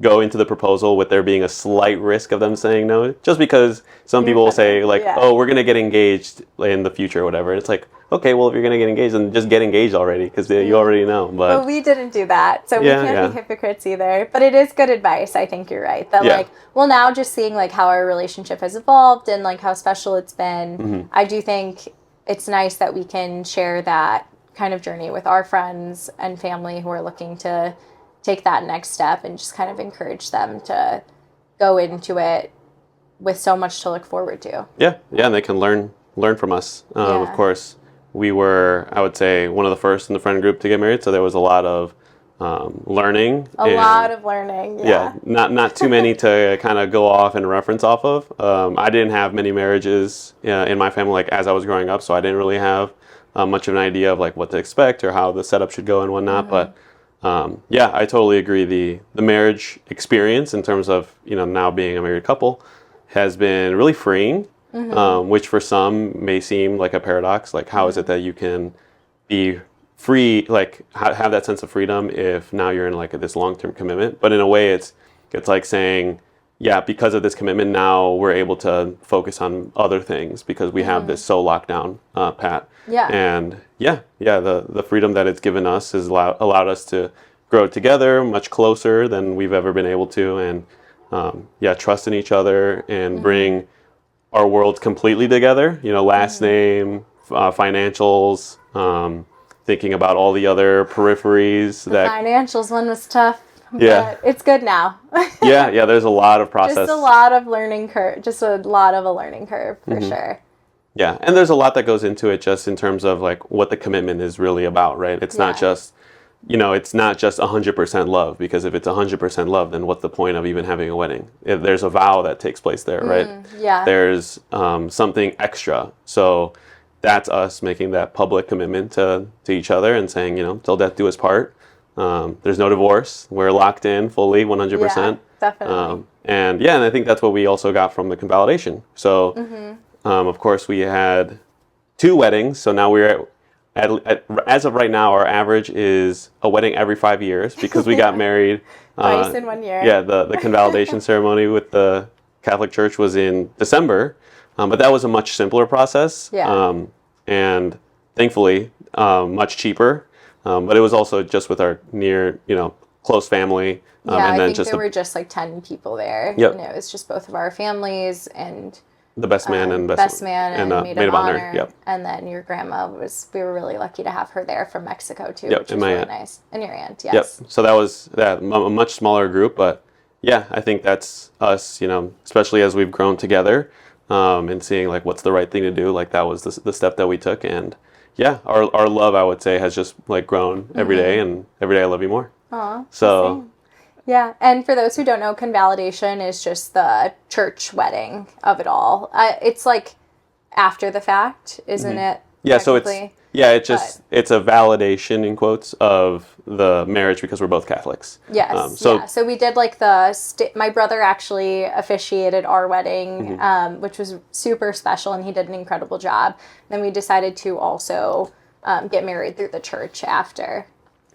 go into the proposal with there being a slight risk of them saying no, just because some people will say like, oh, we're going to get engaged in the future or whatever. It's like, okay, well, if you're going to get engaged, then just get engaged already, because you already know. But we didn't do that, so we can't be hypocrites either. But it is good advice. I think you're right. That now just seeing like how our relationship has evolved and like how special it's been, I do think it's nice that we can share that kind of journey with our friends and family who are looking to take that next step, and just kind of encourage them to go into it with so much to look forward to. Yeah, and they can learn from us. Of course, we were, I would say, one of the first in the friend group to get married, so there was a lot of learning. A lot of learning, yeah. Not too many to kind of go off and reference off of. I didn't have many marriages in my family, like, as I was growing up, so I didn't really have much of an idea of like what to expect or how the setup should go and whatnot, but I totally agree. The marriage experience, in terms of now being a married couple, has been really freeing. Which for some may seem like a paradox. Like, how is it that you can be free, like have that sense of freedom, if now you're in like this long-term commitment? But in a way, it's like saying, because of this commitment, now we're able to focus on other things because we have this so locked down, pat. And the freedom that it's given us has allowed us to grow together much closer than we've ever been able to, and trust in each other and bring our worlds completely together. Last name, financials, thinking about all the other peripheries. The financials one was tough. Yeah, but it's good now. There's a lot of process. Just a lot of learning curve. Just a lot of a learning curve for sure. Yeah, and there's a lot that goes into it, just in terms of like what the commitment is really about, right? It's not just, it's not just 100% love, because if it's 100% love, then what's the point of even having a wedding? If there's a vow that takes place there, right? There's something extra. So that's us making that public commitment to each other and saying, till death do us part. There's no divorce. We're locked in fully, 100%. Yeah, definitely. And I think that's what we also got from the convalidation. So, of course, we had 2 weddings. So now we're at as of right now, our average is a wedding every 5 years, because we got married twice in 1 year. Yeah, the convalidation ceremony with the Catholic Church was in December, but that was a much simpler process. And thankfully, much cheaper. But it was also just with our near, close family. And I then think just there were just like 10 people there. Yep. It was just both of our families and the best man and maid of honor. Yep. And then your grandma we were really lucky to have her there from Mexico too, yep. which was really nice. And your aunt, yes. Yep. So that was a much smaller group, but I think that's us, especially as we've grown together, and seeing like what's the right thing to do. Like, that was the step that we took, and our love, I would say, has just like grown every day, and every day I love you more. Aw, so yeah, and for those who don't know, convalidation is just the church wedding of it all. It's like after the fact, isn't it? Yeah, so it's a validation, in quotes, of the marriage, because we're both Catholics. Yes. So we did like my brother actually officiated our wedding, which was super special, and he did an incredible job. Then we decided to also get married through the church after.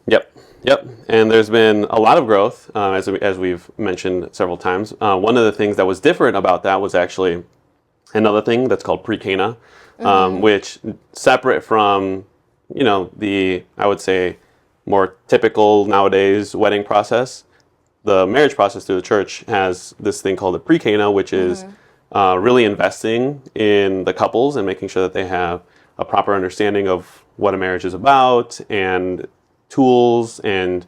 Yep. And there's been a lot of growth, as we've mentioned several times. One of the things that was different about that was actually another thing that's called pre-Cana, which, separate from, I would say, more typical nowadays wedding process, the marriage process through the church has this thing called the pre-Cana, which is really investing in the couples and making sure that they have a proper understanding of what a marriage is about, and tools and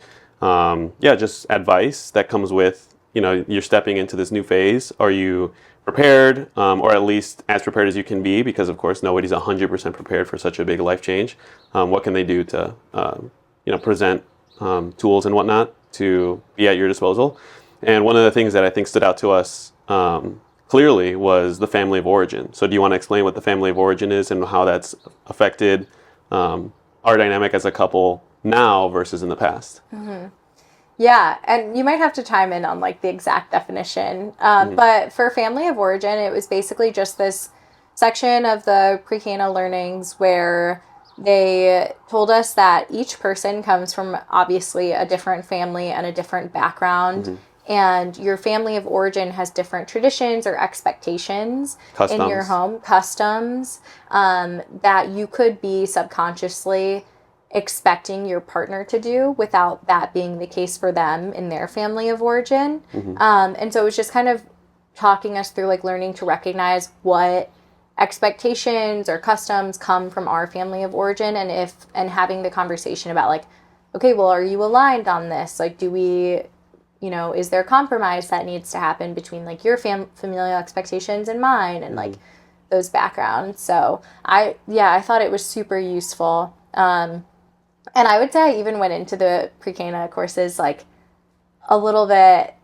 just advice that comes with, you're stepping into this new phase. Are you prepared, or at least as prepared as you can be, because of course nobody's 100% prepared for such a big life change. What can they do to present tools and whatnot to be at your disposal? And one of the things that I think stood out to us clearly was the family of origin. So do you want to explain what the family of origin is and how that's affected our dynamic as a couple now versus in the past? Yeah, and you might have to chime in on like the exact definition. But for family of origin, it was basically just this section of the pre-Cana learnings where they told us that each person comes from obviously a different family and a different background. And your family of origin has different traditions or expectations in your home, customs, that you could be subconsciously expecting your partner to do without that being the case for them in their family of origin. And so it was just kind of talking us through like learning to recognize what expectations or customs come from our family of origin, and having the conversation about like, okay, well, are you aligned on this? Like, do we, is there compromise that needs to happen between like your familial expectations and mine, and like those backgrounds. So I thought it was super useful. And I would say I even went into the pre-Cana courses like a little bit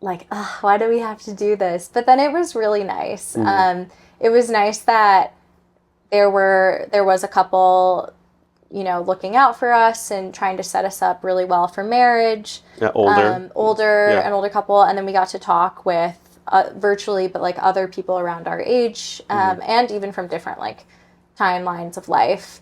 like, why do we have to do this? But then it was really nice. It was nice that there was a couple, looking out for us and trying to set us up really well for marriage. Yeah, an older couple, and then we got to talk with virtually, but like other people around our age, and even from different like timelines of life,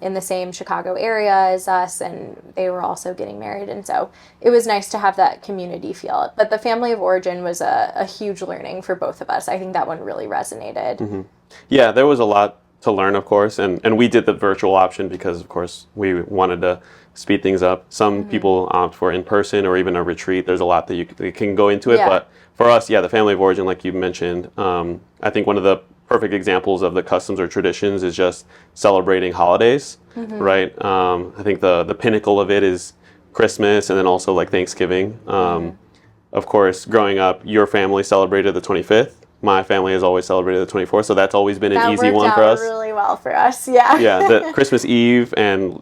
in the same Chicago area as us, and they were also getting married, and so it was nice to have that community feel. But the family of origin was a huge learning for both of us. I think that one really resonated. Yeah, there was a lot to learn, of course, and we did the virtual option because, of course, we wanted to speed things up. Some people opt for in-person or even a retreat. There's a lot that you can go into it, but for us, the family of origin, like you mentioned, I think one of the perfect examples of the customs or traditions is just celebrating holidays, right? I think the pinnacle of it is Christmas, and then also like Thanksgiving. Of course, growing up, your family celebrated the 25th. My family has always celebrated the 24th, so that's always been an easy one for us. That worked out really well for us, yeah. Yeah, the Christmas Eve and,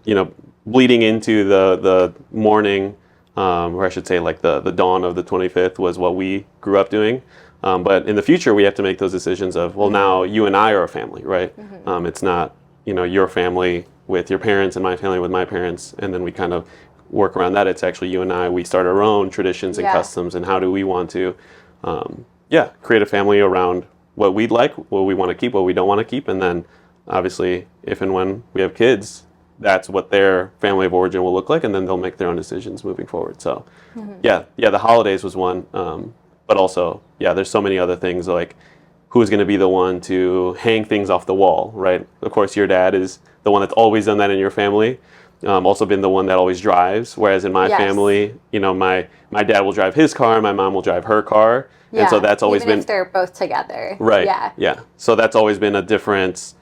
bleeding into the morning, or I should say like the dawn of the 25th was what we grew up doing. But in the future, we have to make those decisions of, well, now you and I are a family, right? It's not, your family with your parents and my family with my parents, and then we kind of work around that. It's actually you and I, we start our own traditions and customs, and how do we want to, create a family around what we'd like, what we want to keep, what we don't want to keep, and then obviously if and when we have kids, that's what their family of origin will look like, and then they'll make their own decisions moving forward. So, the holidays was one. But also, there's so many other things like who's going to be the one to hang things off the wall, right? Of course, your dad is the one that's always done that in your family. Also been the one that always drives. Whereas in my family, my dad will drive his car, my mom will drive her car. Yeah, and so that's always even been... if they're both together. Right, yeah. So that's always been a difference,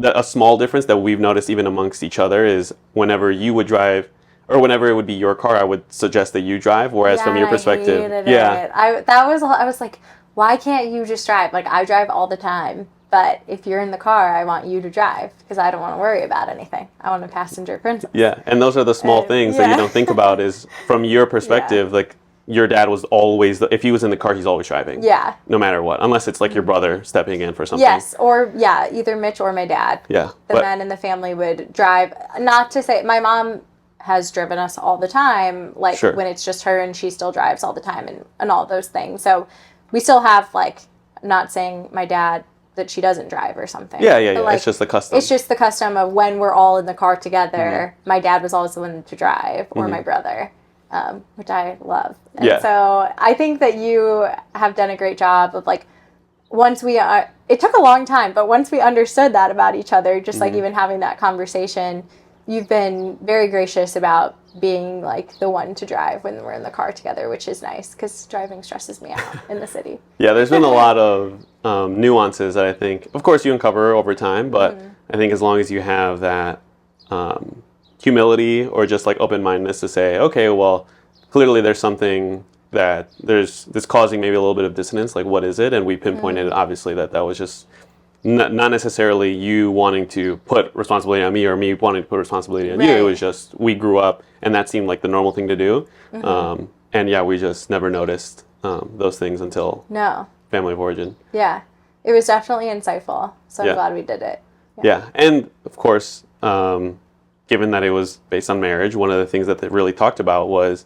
a small difference that we've noticed even amongst each other is whenever you would drive... or whenever it would be your car, I would suggest that you drive. Whereas from your perspective, I was like, why can't you just drive? Like, I drive all the time, but if you're in the car, I want you to drive because I don't want to worry about anything. I want a passenger princess. Yeah, and those are the small things that you don't think about. Is from your perspective, like your dad was always if he was in the car, he's always driving. Yeah, no matter what, unless it's like your brother stepping in for something. Yes, or either Mitch or my dad. Yeah, the men in the family would drive. Not to say my mom has driven us all the time, like when it's just her, and she still drives all the time, and all those things. So we still have, like, not saying my dad that she doesn't drive or something. Yeah. Like, it's just the custom. It's just the custom of when we're all in the car together, my dad was always the one to drive, or my brother, which I love. And so I think that you have done a great job of, like, once we it took a long time, but once we understood that about each other, just like even having that conversation, you've been very gracious about being like the one to drive when we're in the car together, which is nice because driving stresses me out in the city. Yeah, there's been a lot of nuances that I think, of course, you uncover over time, but I think as long as you have that humility or just like open-mindedness to say, okay, well, clearly there's something that's causing maybe a little bit of dissonance, like what is it? And we pinpointed obviously that was just not necessarily you wanting to put responsibility on me or me wanting to put responsibility on you. It was just we grew up and that seemed like the normal thing to do. And we just never noticed those things until family of origin. Yeah, it was definitely insightful. So I'm glad we did it. Yeah, and of course, given that it was based on marriage, one of the things that they really talked about was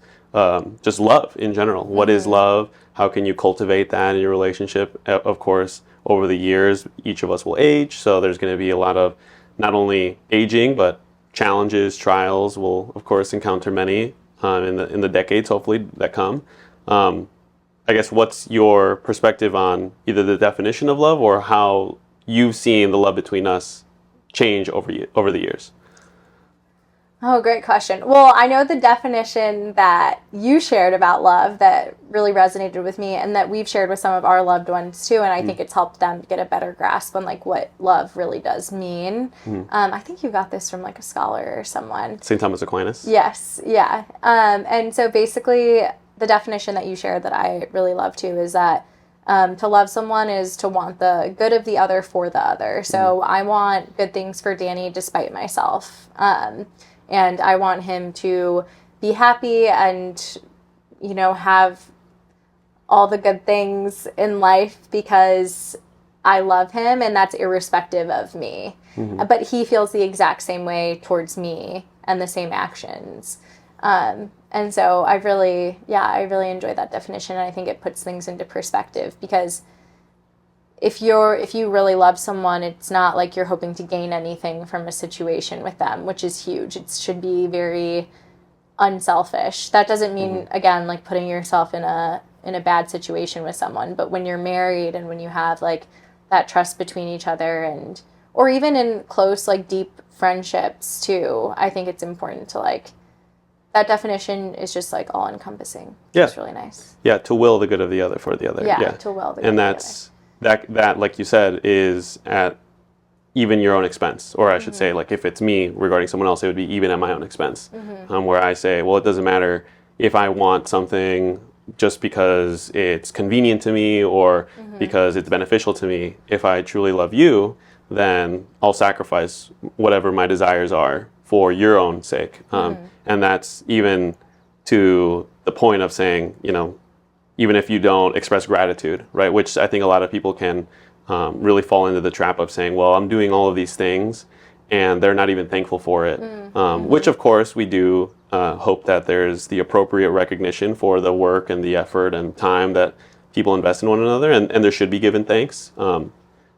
just love in general. What is love? How can you cultivate that in your relationship? Of course, over the years, each of us will age. So there's going to be a lot of not only aging, but challenges, trials. We'll, of course, encounter many in the decades, hopefully, that come. I guess, what's your perspective on either the definition of love or how you've seen the love between us change over the years? Oh, great question. Well, I know the definition that you shared about love that really resonated with me and that we've shared with some of our loved ones too. And I think it's helped them get a better grasp on like what love really does mean. I think you got this from like a scholar or someone. St. Thomas Aquinas? Yes. Yeah. And so basically the definition that you shared that I really love too is that to love someone is to want the good of the other for the other. So I want good things for Danny despite myself. And I want him to be happy and, you know, have all the good things in life because I love him and that's irrespective of me. But he feels the exact same way towards me and the same actions. And so I really enjoy that definition. And I think it puts things into perspective because if you really love someone, it's not like you're hoping to gain anything from a situation with them, which is huge. It should be very unselfish. That doesn't mean, again, like putting yourself in a bad situation with someone, but when you're married and when you have like that trust between each other and, or even in close, like deep friendships too, I think it's important to like, that definition is just like all encompassing. Yeah. It's really nice. Yeah. To will the good of the other for the other. Yeah. To will the good and of that's, the other. That, like you said, is at even your own expense. Or I should say, like, if it's me regarding someone else, it would be even at my own expense. Where I say, well, it doesn't matter if I want something just because it's convenient to me or because it's beneficial to me. If I truly love you, then I'll sacrifice whatever my desires are for your own sake. And that's even to the point of saying, you know, even if you don't express gratitude, right? Which I think a lot of people can really fall into the trap of saying, well, I'm doing all of these things and they're not even thankful for it. Which of course we do hope that there's the appropriate recognition for the work and the effort and time that people invest in one another, and there should be given thanks.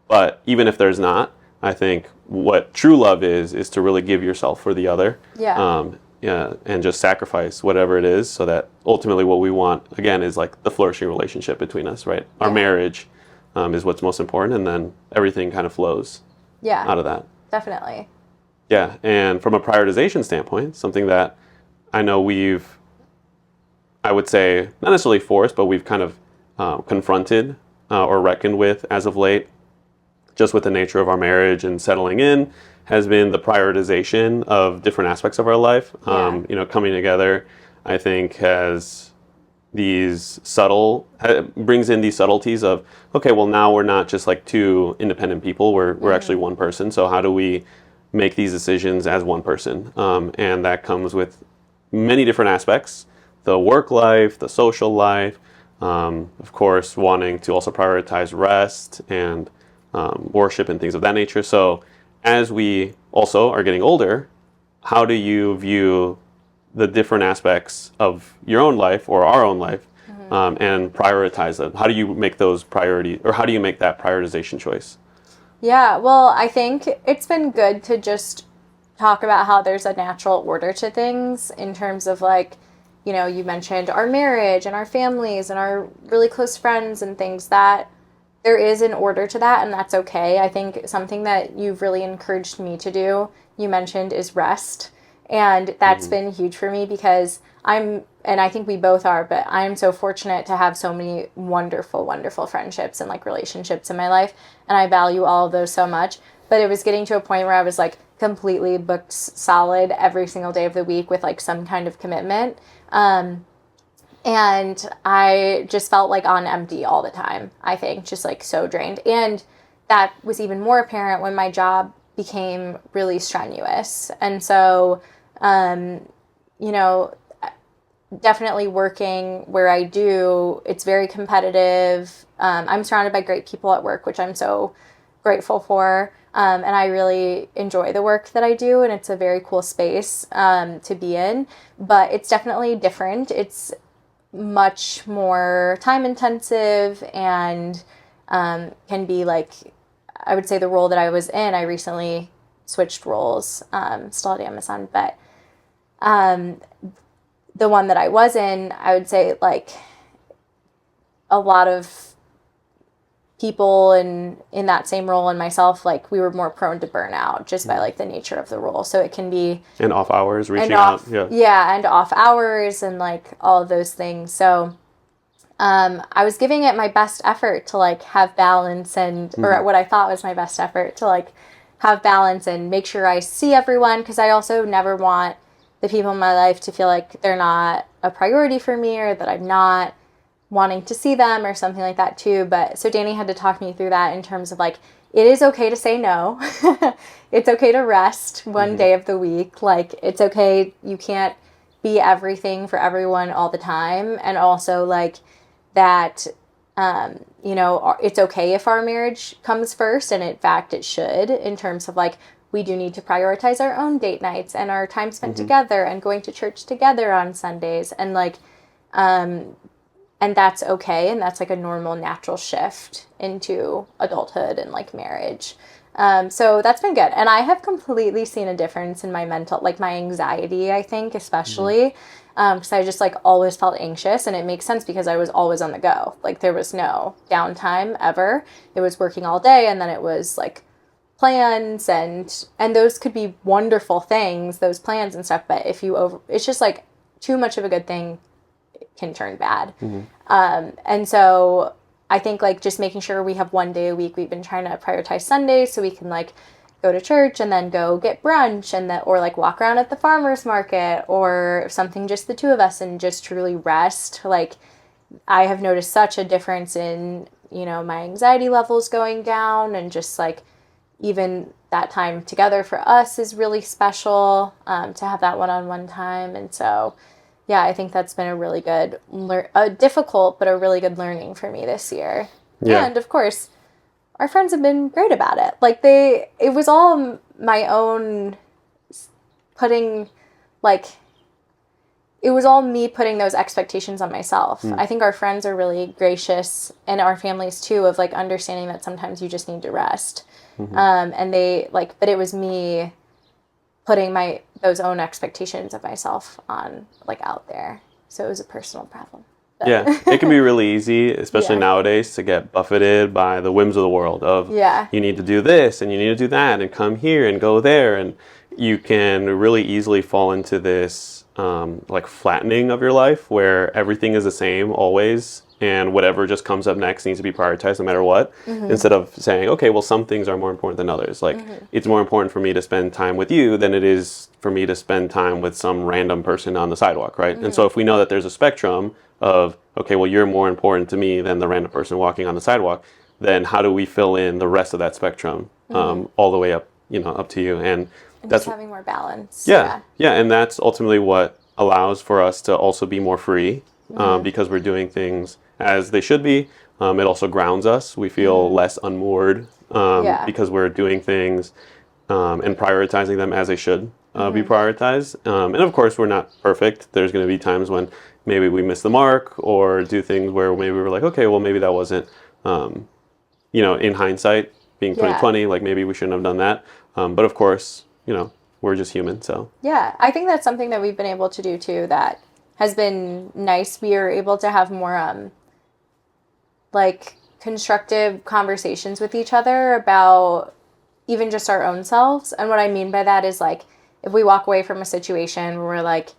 But even if there's not, I think what true love is to really give yourself for the other. And just sacrifice whatever it is so that ultimately what we want, again, is like the flourishing relationship between us, right? Our marriage is what's most important, and then everything kind of flows out of that. Definitely. Yeah, and from a prioritization standpoint, something that I know I would say, not necessarily forced, but we've kind of confronted or reckoned with as of late, just with the nature of our marriage and settling in, has been the prioritization of different aspects of our life. You know, coming together, I think, has brings in these subtleties of, okay, well, now we're not just like two independent people, we're actually one person. So how do we make these decisions as one person? And that comes with many different aspects: the work life, the social life, of course, wanting to also prioritize rest and worship and things of that nature. So as we also are getting older, how do you view the different aspects of your own life or our own life and prioritize them? How do you make those priorities, or how do you make that prioritization choice? Yeah, well, I think it's been good to just talk about how there's a natural order to things in terms of like, you know, you mentioned our marriage and our families and our really close friends and things, that there is an order to that, and that's okay. I think something that you've really encouraged me to do, you mentioned, is rest. And that's been huge for me because and I think we both are, but I'm so fortunate to have so many wonderful, wonderful friendships and like relationships in my life. And I value all of those so much. But it was getting to a point where I was like completely booked solid every single day of the week with like some kind of commitment. And I just felt like on empty all the time, I think, just like so drained. And that was even more apparent when my job became really strenuous. And so, you know, definitely working where I do, it's very competitive. I'm surrounded by great people at work, which I'm so grateful for. And I really enjoy the work that I do, and it's a very cool space to be in. But it's definitely different. It's much more time intensive, and can be like, I would say the role that I was in, I recently switched roles, still at Amazon, but the one that I was in, I would say like a lot of people in that same role and myself, like we were more prone to burnout just by like the nature of the role. So it can be And off hours, reaching out. Yeah, and off hours and like all of those things. So I was giving it my best effort to like have balance and, or what I thought was my best effort to like have balance and make sure I see everyone. Cause I also never want the people in my life to feel like they're not a priority for me or that I'm not wanting to see them or something like that too. But so Danny had to talk me through that in terms of like, it is okay to say no. It's okay to rest one day of the week. Like it's okay. You can't be everything for everyone all the time. And also like that, it's okay if our marriage comes first. And in fact, it should, in terms of like, we do need to prioritize our own date nights and our time spent together and going to church together on Sundays. And like, and that's okay. And that's like a normal, natural shift into adulthood and like marriage. So that's been good. And I have completely seen a difference in my my anxiety, I think, especially, because I just like always felt anxious, and it makes sense because I was always on the go. Like there was no downtime ever. It was working all day. And then it was like plans and those could be wonderful things, those plans and stuff. But if it's just like too much of a good thing can turn bad. And so I think like just making sure we have one day a week. We've been trying to prioritize Sundays so we can like go to church and then go get brunch and or like walk around at the farmer's market or something, just the two of us, and just truly rest. Like I have noticed such a difference in, my anxiety levels going down, and just like even that time together for us is really special, to have that one-on-one time. And so yeah, I think that's been a really good, difficult, but a really good learning for me this year. Yeah. And of course, our friends have been great about it. Like it was all my own it was all me putting those expectations on myself. I think our friends are really gracious, and our families too, of like understanding that sometimes you just need to rest. And they but it was me putting those own expectations of myself on out there. So it was a personal problem. But. Yeah, it can be really easy, especially nowadays, to get buffeted by the whims of the world of you need to do this and you need to do that and come here and go there, and you can really easily fall into this flattening of your life where everything is the same always, and whatever just comes up next needs to be prioritized no matter what, instead of saying, okay, well, some things are more important than others. Like, it's more important for me to spend time with you than it is for me to spend time with some random person on the sidewalk, right? And so if we know that there's a spectrum of, okay, well, you're more important to me than the random person walking on the sidewalk, then how do we fill in the rest of that spectrum, all the way up, up to you? And that's just having more balance. Yeah, and that's ultimately what allows for us to also be more free, because we're doing things as they should be. It also grounds us. We feel less unmoored, because we're doing things and prioritizing them as they should be prioritized. And of course, we're not perfect. There's going to be times when maybe we miss the mark or do things where maybe we're like, okay, well, maybe that wasn't, in hindsight, being 2020, like maybe we shouldn't have done that. But of course, we're just human. So yeah, I think that's something that we've been able to do too that has been nice. We are able to have more constructive conversations with each other about even just our own selves. And what I mean by that is like, if we walk away from a situation where we're like,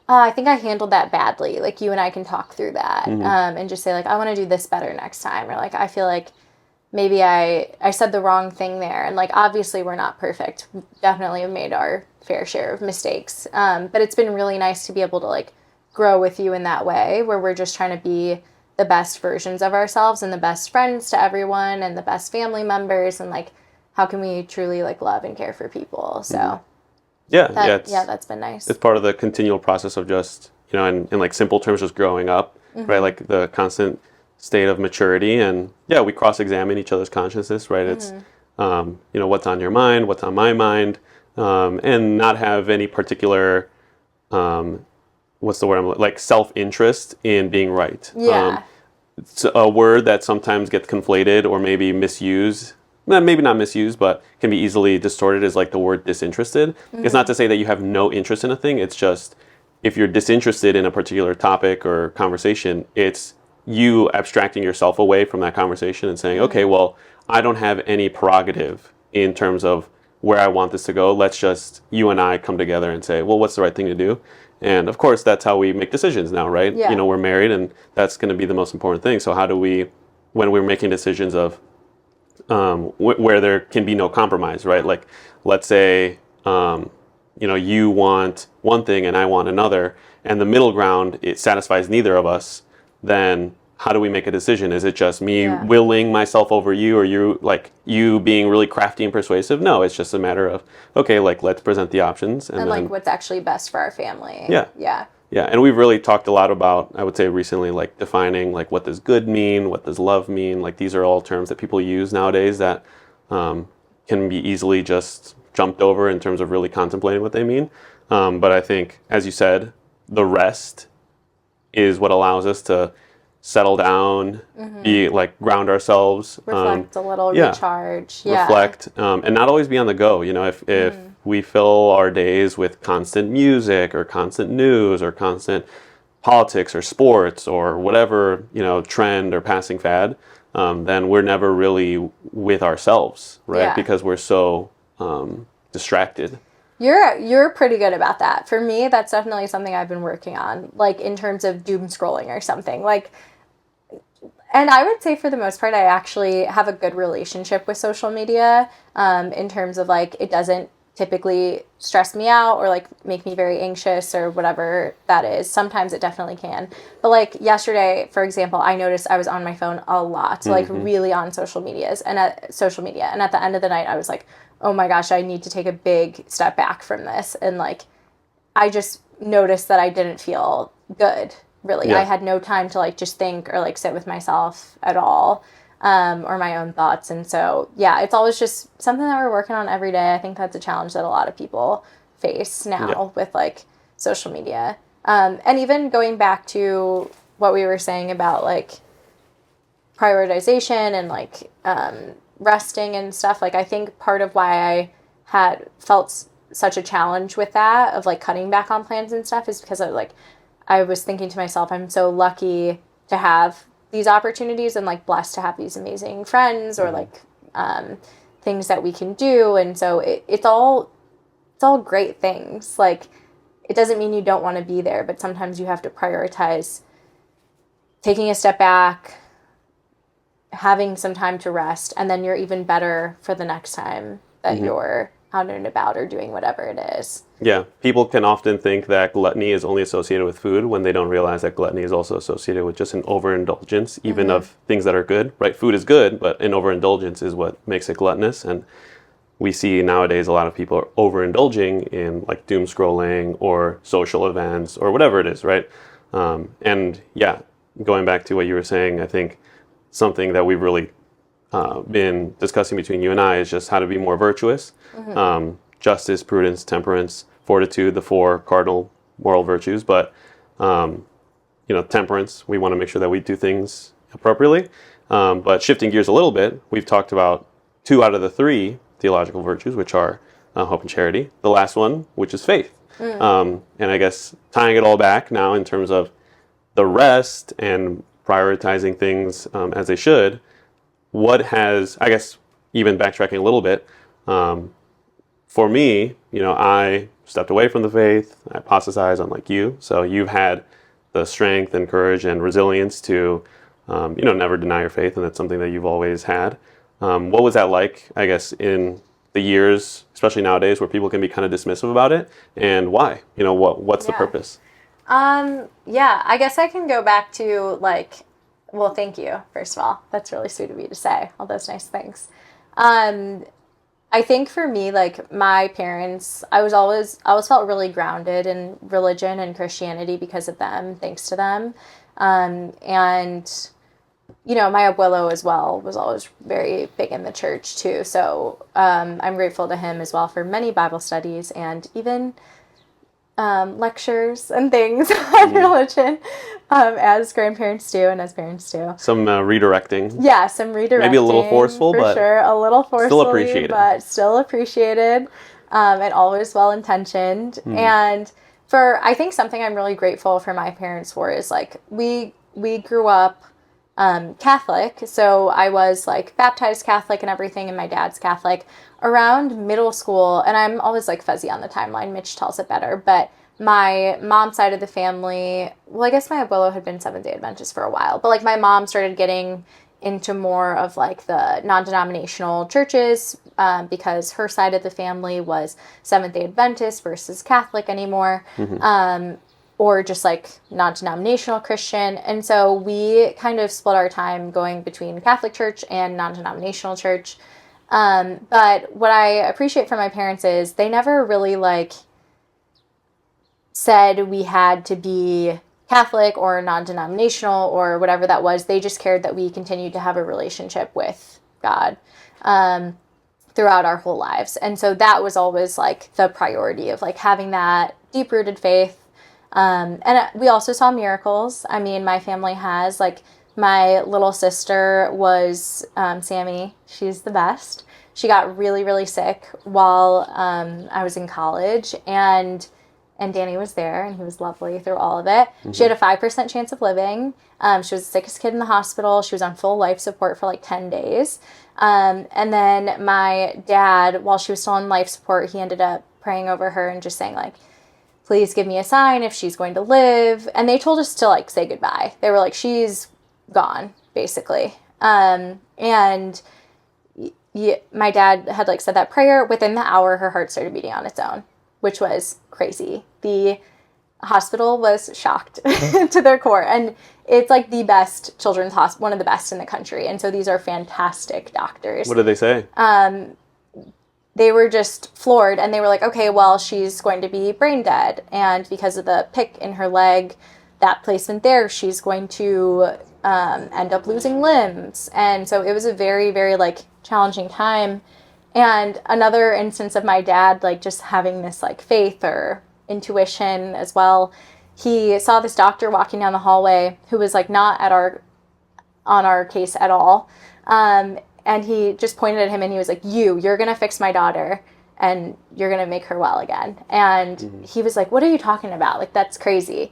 oh, I think I handled that badly, like you and I can talk through that, and just say like, I want to do this better next time. Or like, I feel like maybe I said the wrong thing there. And like, obviously we're not perfect. We definitely have made our fair share of mistakes. But it's been really nice to be able to like grow with you in that way, where we're just trying to be the best versions of ourselves and the best friends to everyone and the best family members. And like, how can we truly like love and care for people? So that's been nice. It's part of the continual process of just, in like simple terms, just growing up, right? Like the constant state of maturity, and we cross-examine each other's consciousness, right? It's what's on your mind, what's on my mind, and not have any particular what's the word, like self-interest in being right. it's a word that sometimes gets conflated or maybe misused. Maybe not misused, but can be easily distorted as like the word disinterested. It's not to say that you have no interest in a thing. It's just if you're disinterested in a particular topic or conversation, it's you abstracting yourself away from that conversation and saying, okay, well, I don't have any prerogative in terms of where I want this to go. Let's just, you and I come together and say, well, what's the right thing to do? And of course, that's how we make decisions now, right? Yeah. You know, we're married and that's going to be the most important thing. So how do we, when we're making decisions of where there can be no compromise, right? Like, let's say, you know, you want one thing and I want another, and the middle ground, it satisfies neither of us, then how do we make a decision? Is it just me willing myself over you, or you being really crafty and persuasive? No, it's just a matter of, okay, like, let's present the options. And then, like what's actually best for our family. Yeah. Yeah. Yeah, and we've really talked a lot about, I would say recently, like defining like what does good mean, what does love mean. Like these are all terms that people use nowadays that can be easily just jumped over in terms of really contemplating what they mean. But I think, as you said, the rest is what allows us to settle down, be like ground ourselves, Reflect a little, yeah. recharge. reflect, and not always be on the go. You know, if we fill our days with constant music or constant news or constant politics or sports or whatever, you know, trend or passing fad, then we're never really with ourselves, right? Yeah. Because we're so distracted. You're pretty good about that. For me, that's definitely something I've been working on, like in terms of doom scrolling or something. Like, and I would say for the most part, I actually have a good relationship with social media, in terms of like, it doesn't typically stress me out or like make me very anxious or whatever that is. Sometimes it definitely can. But like yesterday, for example, I noticed I was on my phone a lot, like really on social media. And at the end of the night, I was like, oh my gosh, I need to take a big step back from this. And like, I just noticed that I didn't feel good, really. Yeah. I had no time to like just think or like sit with myself at all, or my own thoughts. And so, yeah, it's always just something that we're working on every day. I think that's a challenge that a lot of people face now with like social media. And even going back to what we were saying about like prioritization and like, resting and stuff, like I think part of why I had felt such a challenge with that of like cutting back on plans and stuff is because I was thinking to myself, I'm so lucky to have these opportunities and like blessed to have these amazing friends or like things that we can do. And so it's all great things. Like it doesn't mean you don't want to be there, but sometimes you have to prioritize taking a step back, having some time to rest, and then you're even better for the next time that you're out and about or doing whatever it is. Yeah, people can often think that gluttony is only associated with food when they don't realize that gluttony is also associated with just an overindulgence, even of things that are good, right? Food is good, but an overindulgence is what makes it gluttonous. And we see nowadays a lot of people are overindulging in like doom scrolling or social events or whatever it is, right? And yeah, going back to what you were saying, I think something that we've really been discussing between you and I is just how to be more virtuous. Justice, prudence, temperance, fortitude, the four cardinal moral virtues. But, you know, temperance, we want to make sure that we do things appropriately. But shifting gears a little bit, we've talked about 2 out of the 3 theological virtues, which are hope and charity. The last one, which is faith. And I guess tying it all back now in terms of the rest and prioritizing things as they should, what has, I guess, even backtracking a little bit, for me, you know, I stepped away from the faith. I apostatized, unlike you. So you've had the strength and courage and resilience to, you know, never deny your faith, and that's something that you've always had. What was that like, I guess, in the years, especially nowadays, where people can be kind of dismissive about it, and why? You know, what's the purpose? Yeah, I guess I can go back to like, well, thank you, first of all. That's really sweet of you to say all those nice things. I think for me, like my parents, I always felt really grounded in religion and Christianity because of them, thanks to them. And, you know, my abuelo as well was always very big in the church too. So I'm grateful to him as well for many Bible studies and even lectures and things on religion, as grandparents do and as parents do. Some redirecting. Yeah, some redirecting. Maybe a little forceful, for but sure. A little forcefully, still appreciated. but still appreciated, and always well intentioned. And I think something I'm really grateful for my parents for is like we grew up Catholic, so I was like baptized Catholic and everything, and my dad's Catholic. Around middle school, and I'm always like fuzzy on the timeline, Mitch tells it better, but my mom's side of the family, well, I guess my abuelo had been Seventh-day Adventist for a while, but like my mom started getting into more of like the non-denominational churches, because her side of the family was Seventh-day Adventist versus Catholic anymore. Or just like non-denominational Christian. And so we kind of split our time going between Catholic church and non-denominational church. But what I appreciate from my parents is they never really like said we had to be Catholic or non-denominational or whatever that was. They just cared that we continued to have a relationship with God throughout our whole lives. And so that was always like the priority of like having that deep-rooted faith. And we also saw miracles. I mean, my family has, like, my little sister was Sammy. She's the best. She got really, really sick while I was in college, and Danny was there, and he was lovely through all of it. She had a 5% chance of living. She was the sickest kid in the hospital. She was on full life support for like 10 days. And then my dad, while she was still on life support, he ended up praying over her and just saying, like, please give me a sign if she's going to live. And they told us to like say goodbye. They were like, she's gone, basically. And my dad had like said that prayer. Within the hour, her heart started beating on its own, which was crazy. The hospital was shocked to their core. And it's like the best children's hospital, one of the best in the country. And so these are fantastic doctors. What did they say? They were just floored, and they were like, okay, well, she's going to be brain dead. And because of the pick in her leg, that placement there, she's going to end up losing limbs. And so it was a very, very like challenging time. And another instance of my dad, like just having this like faith or intuition as well. He saw this doctor walking down the hallway who was like not on our case at all. And he just pointed at him and he was like, you're going to fix my daughter and you're going to make her well again. And he was like, what are you talking about? Like, that's crazy.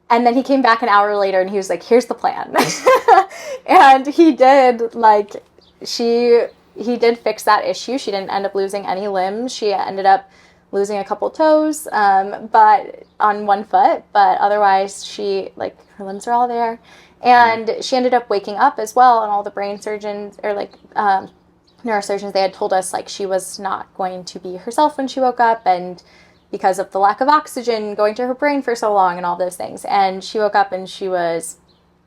And then he came back an hour later and he was like, here's the plan. And he did, like, he did fix that issue. She didn't end up losing any limbs. She ended up losing a couple toes, but on one foot, but otherwise she, like, her limbs are all there. And she ended up waking up as well, and all the brain surgeons, or like neurosurgeons, they had told us like she was not going to be herself when she woke up, and because of the lack of oxygen going to her brain for so long and all those things. And she woke up and she was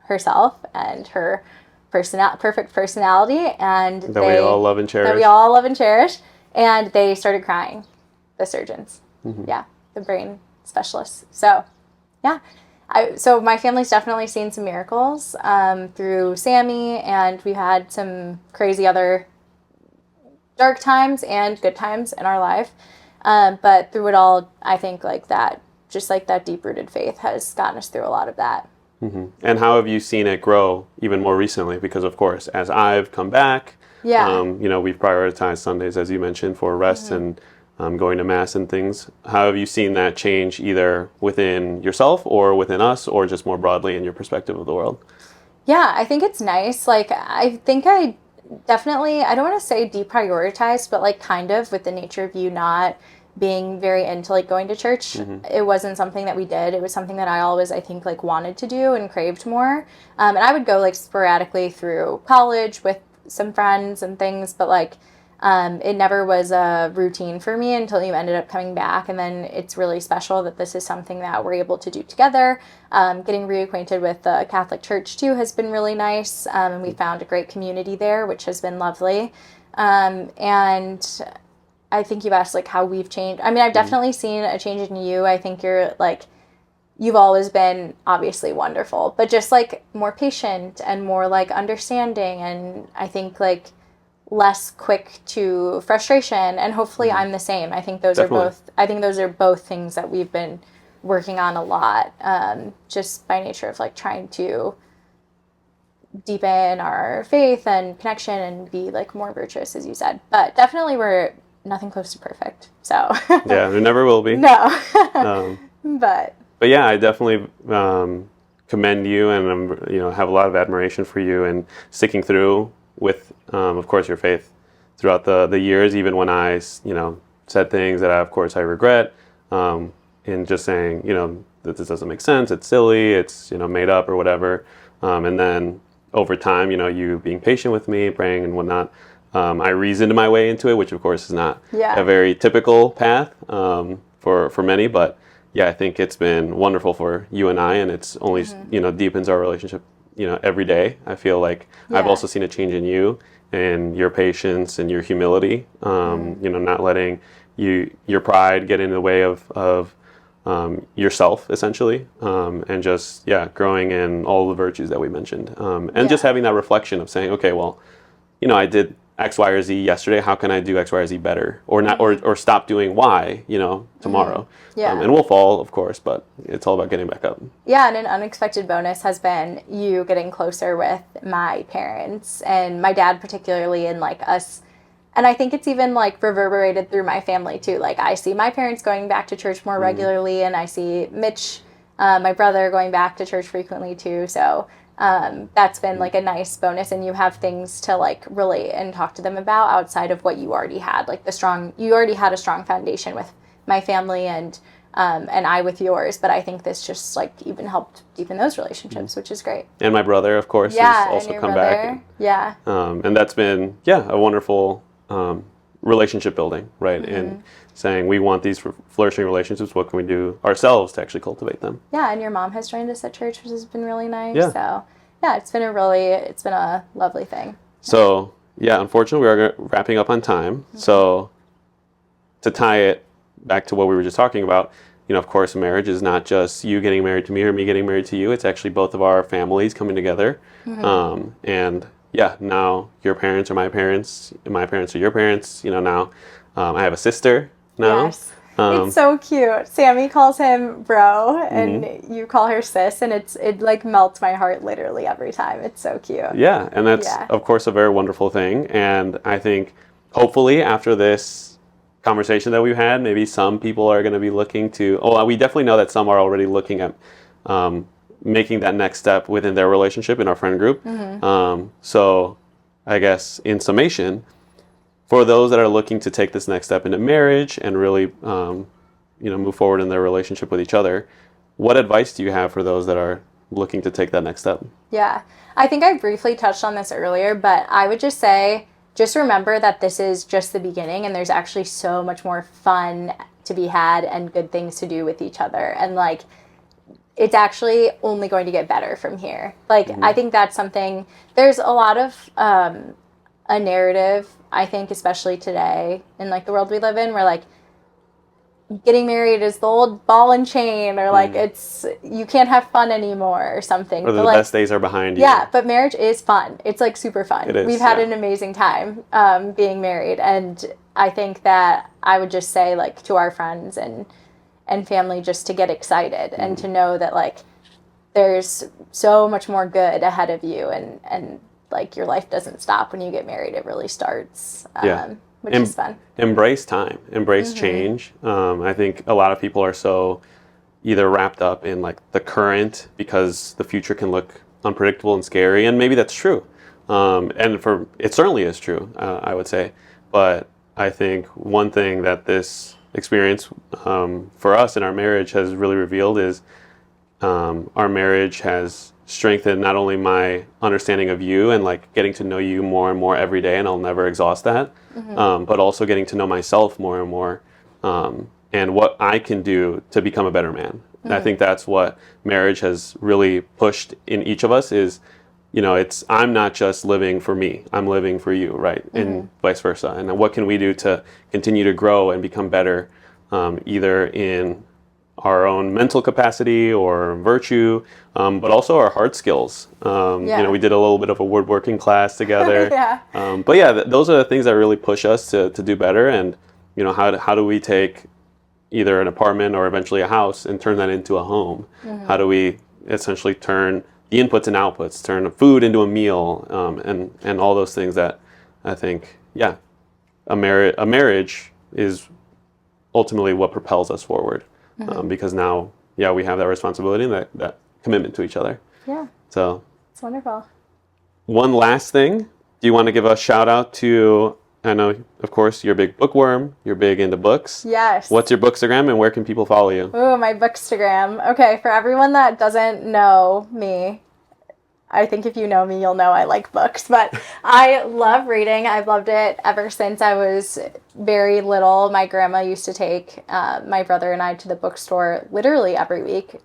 herself and her perfect personality, and we all love and cherish. That we all love and cherish. And they started crying, the surgeons. Yeah, the brain specialists. So, yeah. So my family's definitely seen some miracles through Sammy, and we've had some crazy other dark times and good times in our life. But through it all, I think like that, just like that deep-rooted faith has gotten us through a lot of that. And how have you seen it grow even more recently? Because of course, as I've come back, we've prioritized Sundays, as you mentioned, for rest and going to Mass and things. How have you seen that change either within yourself or within us, or just more broadly in your perspective of the world? Yeah, I think it's nice. Like, I think I definitely, I don't want to say deprioritized, but like kind of with the nature of you not being very into like going to church. It wasn't something that we did. It was something that I always, I think, like wanted to do and craved more. And I would go like sporadically through college with some friends and things, but like it never was a routine for me until you ended up coming back. And then it's really special that this is something that we're able to do together. Getting reacquainted with the Catholic Church too has been really nice. And we found a great community there, which has been lovely. And I think you've asked like how we've changed. I mean, I've definitely seen a change in you. I think you've always been obviously wonderful, but just like more patient and more like understanding. And I think like less quick to frustration, and hopefully I'm the same. I think those Definitely. are both things that we've been working on a lot, just by nature of like trying to deepen our faith and connection and be like more virtuous, as you said. But definitely we're nothing close to perfect. So Yeah, there never will be. no. Um, But but yeah, I definitely commend you, and have a lot of admiration for you and sticking through with, of course, your faith throughout the years, even when I, said things that of course I regret, and just saying, that this doesn't make sense, it's silly, it's made up or whatever, and then over time, you being patient with me, praying and whatnot. I reasoned my way into it, which of course is not a very typical path for many, but yeah, I think it's been wonderful for you and I, and it's only deepens our relationship every day. I feel like I've also seen a change in you and your patience and your humility. Not letting your pride get in the way of yourself, essentially, and just growing in all the virtues that we mentioned, and just having that reflection of saying, okay, well, I did X, Y, or Z yesterday. How can I do X, Y, or Z better, or not, or stop doing Y, tomorrow? And we'll fall, of course, but it's all about getting back up. Yeah, and an unexpected bonus has been you getting closer with my parents and my dad, particularly, and like us. And I think it's even like reverberated through my family too. Like I see my parents going back to church more regularly, and I see Mitch, my brother, going back to church frequently too. So that's been like a nice bonus, and you have things to like relate and talk to them about outside of what you already had. Like you already had a strong foundation with my family and I with yours, but I think this just like even helped deepen those relationships, which is great. And my brother, of course, has also come back. And that's been a wonderful relationship building, right? And saying we want these flourishing relationships. What can we do ourselves to actually cultivate them? Yeah, and your mom has joined us at church, which has been really nice. Yeah. So it's been a lovely thing. So unfortunately, we are wrapping up on time. So to tie it back to what we were just talking about, of course, marriage is not just you getting married to me or me getting married to you. It's actually both of our families coming together. And now your parents are my parents, and my parents are your parents. Now I have a sister now. Yes. It's so cute. Sammy calls him bro, and you call her sis, and it like melts my heart literally every time. It's so cute. Yeah, and that's of course a very wonderful thing. And I think hopefully after this conversation that we've had, maybe some people are going to be looking to. Oh, we definitely know that some are already looking at making that next step within their relationship in our friend group. So I guess in summation, for those that are looking to take this next step into marriage and really move forward in their relationship with each other, what advice do you have for those that are looking to take that next step? Yeah, I think I briefly touched on this earlier, but I would just say, just remember that this is just the beginning, and there's actually so much more fun to be had and good things to do with each other. And like, it's actually only going to get better from here. Like, I think that's something, there's a lot of a narrative, I think, especially today in like the world we live in, where like getting married is the old ball and chain, or like it's, you can't have fun anymore or something. Or the best days are behind you. Yeah, but marriage is fun. It's like super fun. It is, We've had an amazing time being married, and I think that I would just say like to our friends and family just to get excited and to know that like there's so much more good ahead of you, and like your life doesn't stop when you get married. It really starts. Which is fun. Embrace time, embrace change. I think a lot of people are so either wrapped up in like the current because the future can look unpredictable and scary, and maybe that's true. And it certainly is true, I would say. But I think one thing that this experience for us in our marriage has really revealed is our marriage has strengthened not only my understanding of you and like getting to know you more and more every day, and I'll never exhaust that, but also getting to know myself more and more, and what I can do to become a better man. And I think that's what marriage has really pushed in each of us is, it's, I'm not just living for me, I'm living for you, right? And vice versa. And what can we do to continue to grow and become better, either in our own mental capacity or virtue, but also our hard skills. We did a little bit of a woodworking class together. Yeah. But yeah, those are the things that really push us to do better. And, how do we take either an apartment or eventually a house and turn that into a home? How do we essentially turn the inputs and outputs, turn food into a meal, and all those things that I think, a marriage is ultimately what propels us forward, because now, we have that responsibility and that commitment to each other. Yeah. So It's wonderful. one last thing, do you want to give a shout out to, I know, of course, you're a big bookworm, you're big into books. Yes. What's your Bookstagram and where can people follow you? Ooh, my Bookstagram. Okay, for everyone that doesn't know me, I think if you know me, you'll know I like books, but I love reading. I've loved it ever since I was very little. My grandma used to take my brother and I to the bookstore literally every week.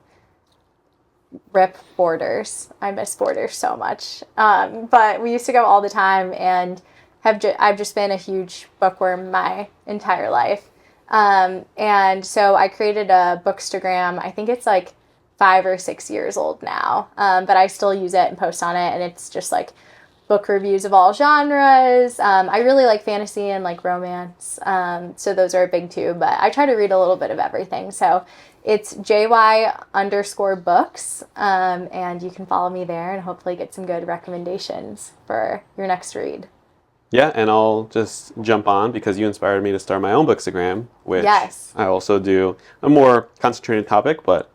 Rip Borders. I miss Borders so much. But we used to go all the time, and I've just been a huge bookworm my entire life. And so I created a Bookstagram. I think it's like 5 or 6 years old now, but I still use it and post on it, and it's just like book reviews of all genres. I really like fantasy and like romance, so those are big too, but I try to read a little bit of everything. So it's JY_books, and you can follow me there and hopefully get some good recommendations for your next read. Yeah, and I'll just jump on because you inspired me to start my own Bookstagram, which Yes. I also do a more concentrated topic, but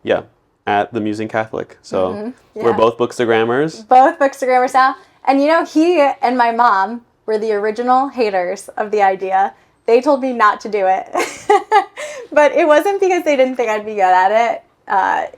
at the Musing Catholic. So we're both Bookstagrammers. Both Bookstagrammers now. And he and my mom were the original haters of the idea. They told me not to do it. But it wasn't because they didn't think I'd be good at it.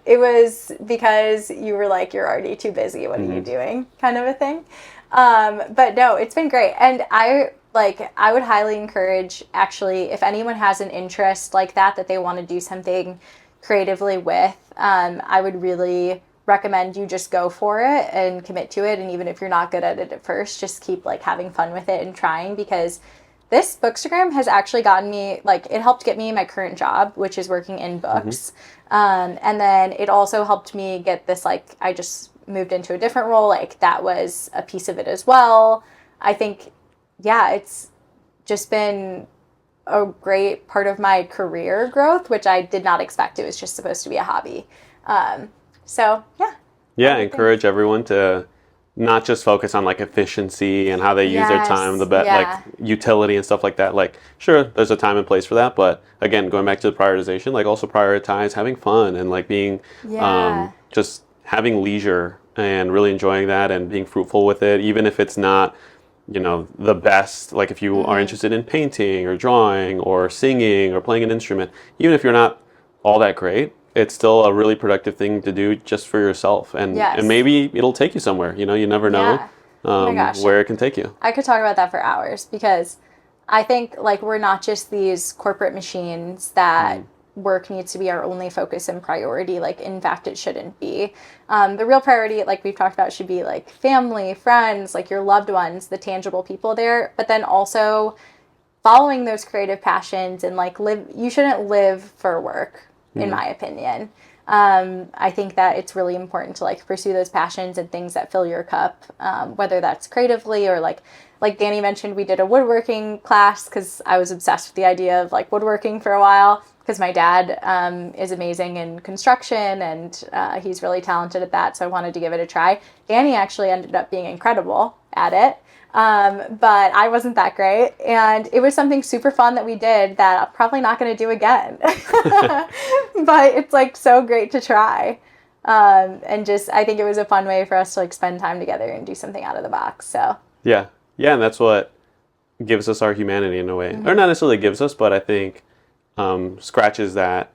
It was because you were like, you're already too busy. What are you doing? Kind of a thing. But no, it's been great. And I would highly encourage, actually, if anyone has an interest like that they want to do something creatively with, I would really recommend you just go for it and commit to it. And even if you're not good at it at first, just keep having fun with it and trying, because this Bookstagram has actually gotten me, it helped get me my current job, which is working in books. And then it also helped me get this, I just moved into a different role. That was a piece of it as well. I think, it's just been a great part of my career growth, which I did not expect. It was just supposed to be a hobby. Yeah, encourage everyone to not just focus on efficiency and how they use their time, utility and stuff like that. Sure, there's a time and place for that, but again, going back to the prioritization, also prioritize having fun and being just having leisure and really enjoying that and being fruitful with it, even if it's not the best, if you are interested in painting or drawing or singing or playing an instrument, even if you're not all that great, it's still a really productive thing to do just for yourself. And maybe it'll take you somewhere, you never know where it can take you. I could talk about that for hours, because I think we're not just these corporate machines that work needs to be our only focus and priority. In fact, it shouldn't be. The real priority, we've talked about, should be family, friends, your loved ones, the tangible people there. But then also following those creative passions and you shouldn't live for work, in my opinion. I think that it's really important to pursue those passions and things that fill your cup, whether that's creatively or like Danny mentioned, we did a woodworking class because I was obsessed with the idea of woodworking for a while, because my dad is amazing in construction, and he's really talented at that, so I wanted to give it a try. Danny actually ended up being incredible at it, but I wasn't that great, and it was something super fun that we did that I'm probably not going to do again. But it's so great to try, and just I think it was a fun way for us to spend time together and do something out of the box. So yeah, and that's what gives us our humanity in a way, or not necessarily gives us, but I think scratches that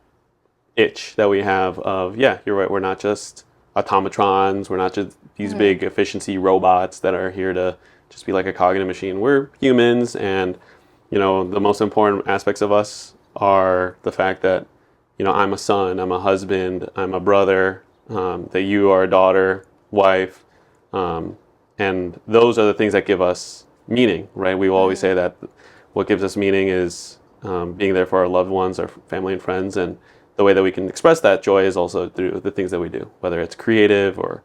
itch that we have of, you're right, we're not just automatrons, we're not just these big efficiency robots that are here to just be like a cog in a machine. We're humans, and the most important aspects of us are the fact that I'm a son, I'm a husband, I'm a brother, that you are a daughter, wife, and those are the things that give us meaning, right? We will always say that what gives us meaning is being there for our loved ones, our family and friends, and the way that we can express that joy is also through the things that we do, whether it's creative or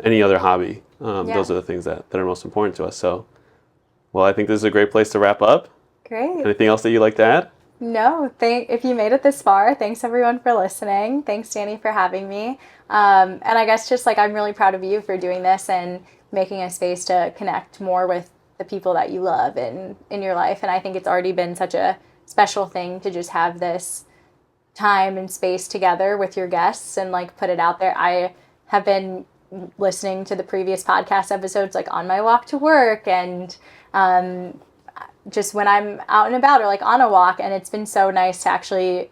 any other hobby. Those are the things that are most important to us. So, well, I think this is a great place to wrap up. Great. Anything else that you'd like to add? No, if you made it this far, thanks everyone for listening. Thanks, Danny, for having me. And I guess just like I'm really proud of you for doing this and making a space to connect more with the people that you love in your life. And I think it's already been such a special thing to just have this time and space together with your guests and like put it out there. I have been listening to the previous podcast episodes like on my walk to work and just when I'm out and about or like on a walk, and it's been so nice to actually,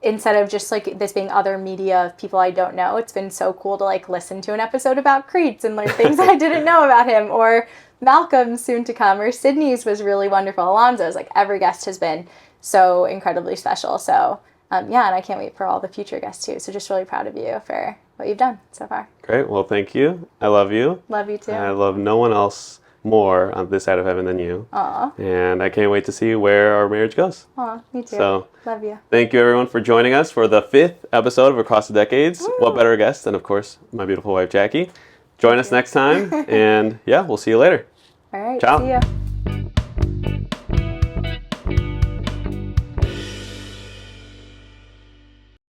instead of just like this being other media of people I don't know, it's been so cool to like listen to an episode about Creeds and learn things I didn't know about him, or Malcolm's soon to come, or Sydney's was really wonderful. Alonzo's, like every guest has been so incredibly special. So and I can't wait for all the future guests too. So just really proud of you for what you've done so far. Great. Well, thank you. I love you. Love you too. I love no one else more on this side of heaven than you. Aw. And I can't wait to see where our marriage goes. Aw, me too. So, love you. Thank you everyone for joining us for the 5th episode of Across the Decades. Woo. What better guest than, of course, my beautiful wife, Jackie. Join us next time. And yeah, we'll see you later. All right. Ciao. See ya.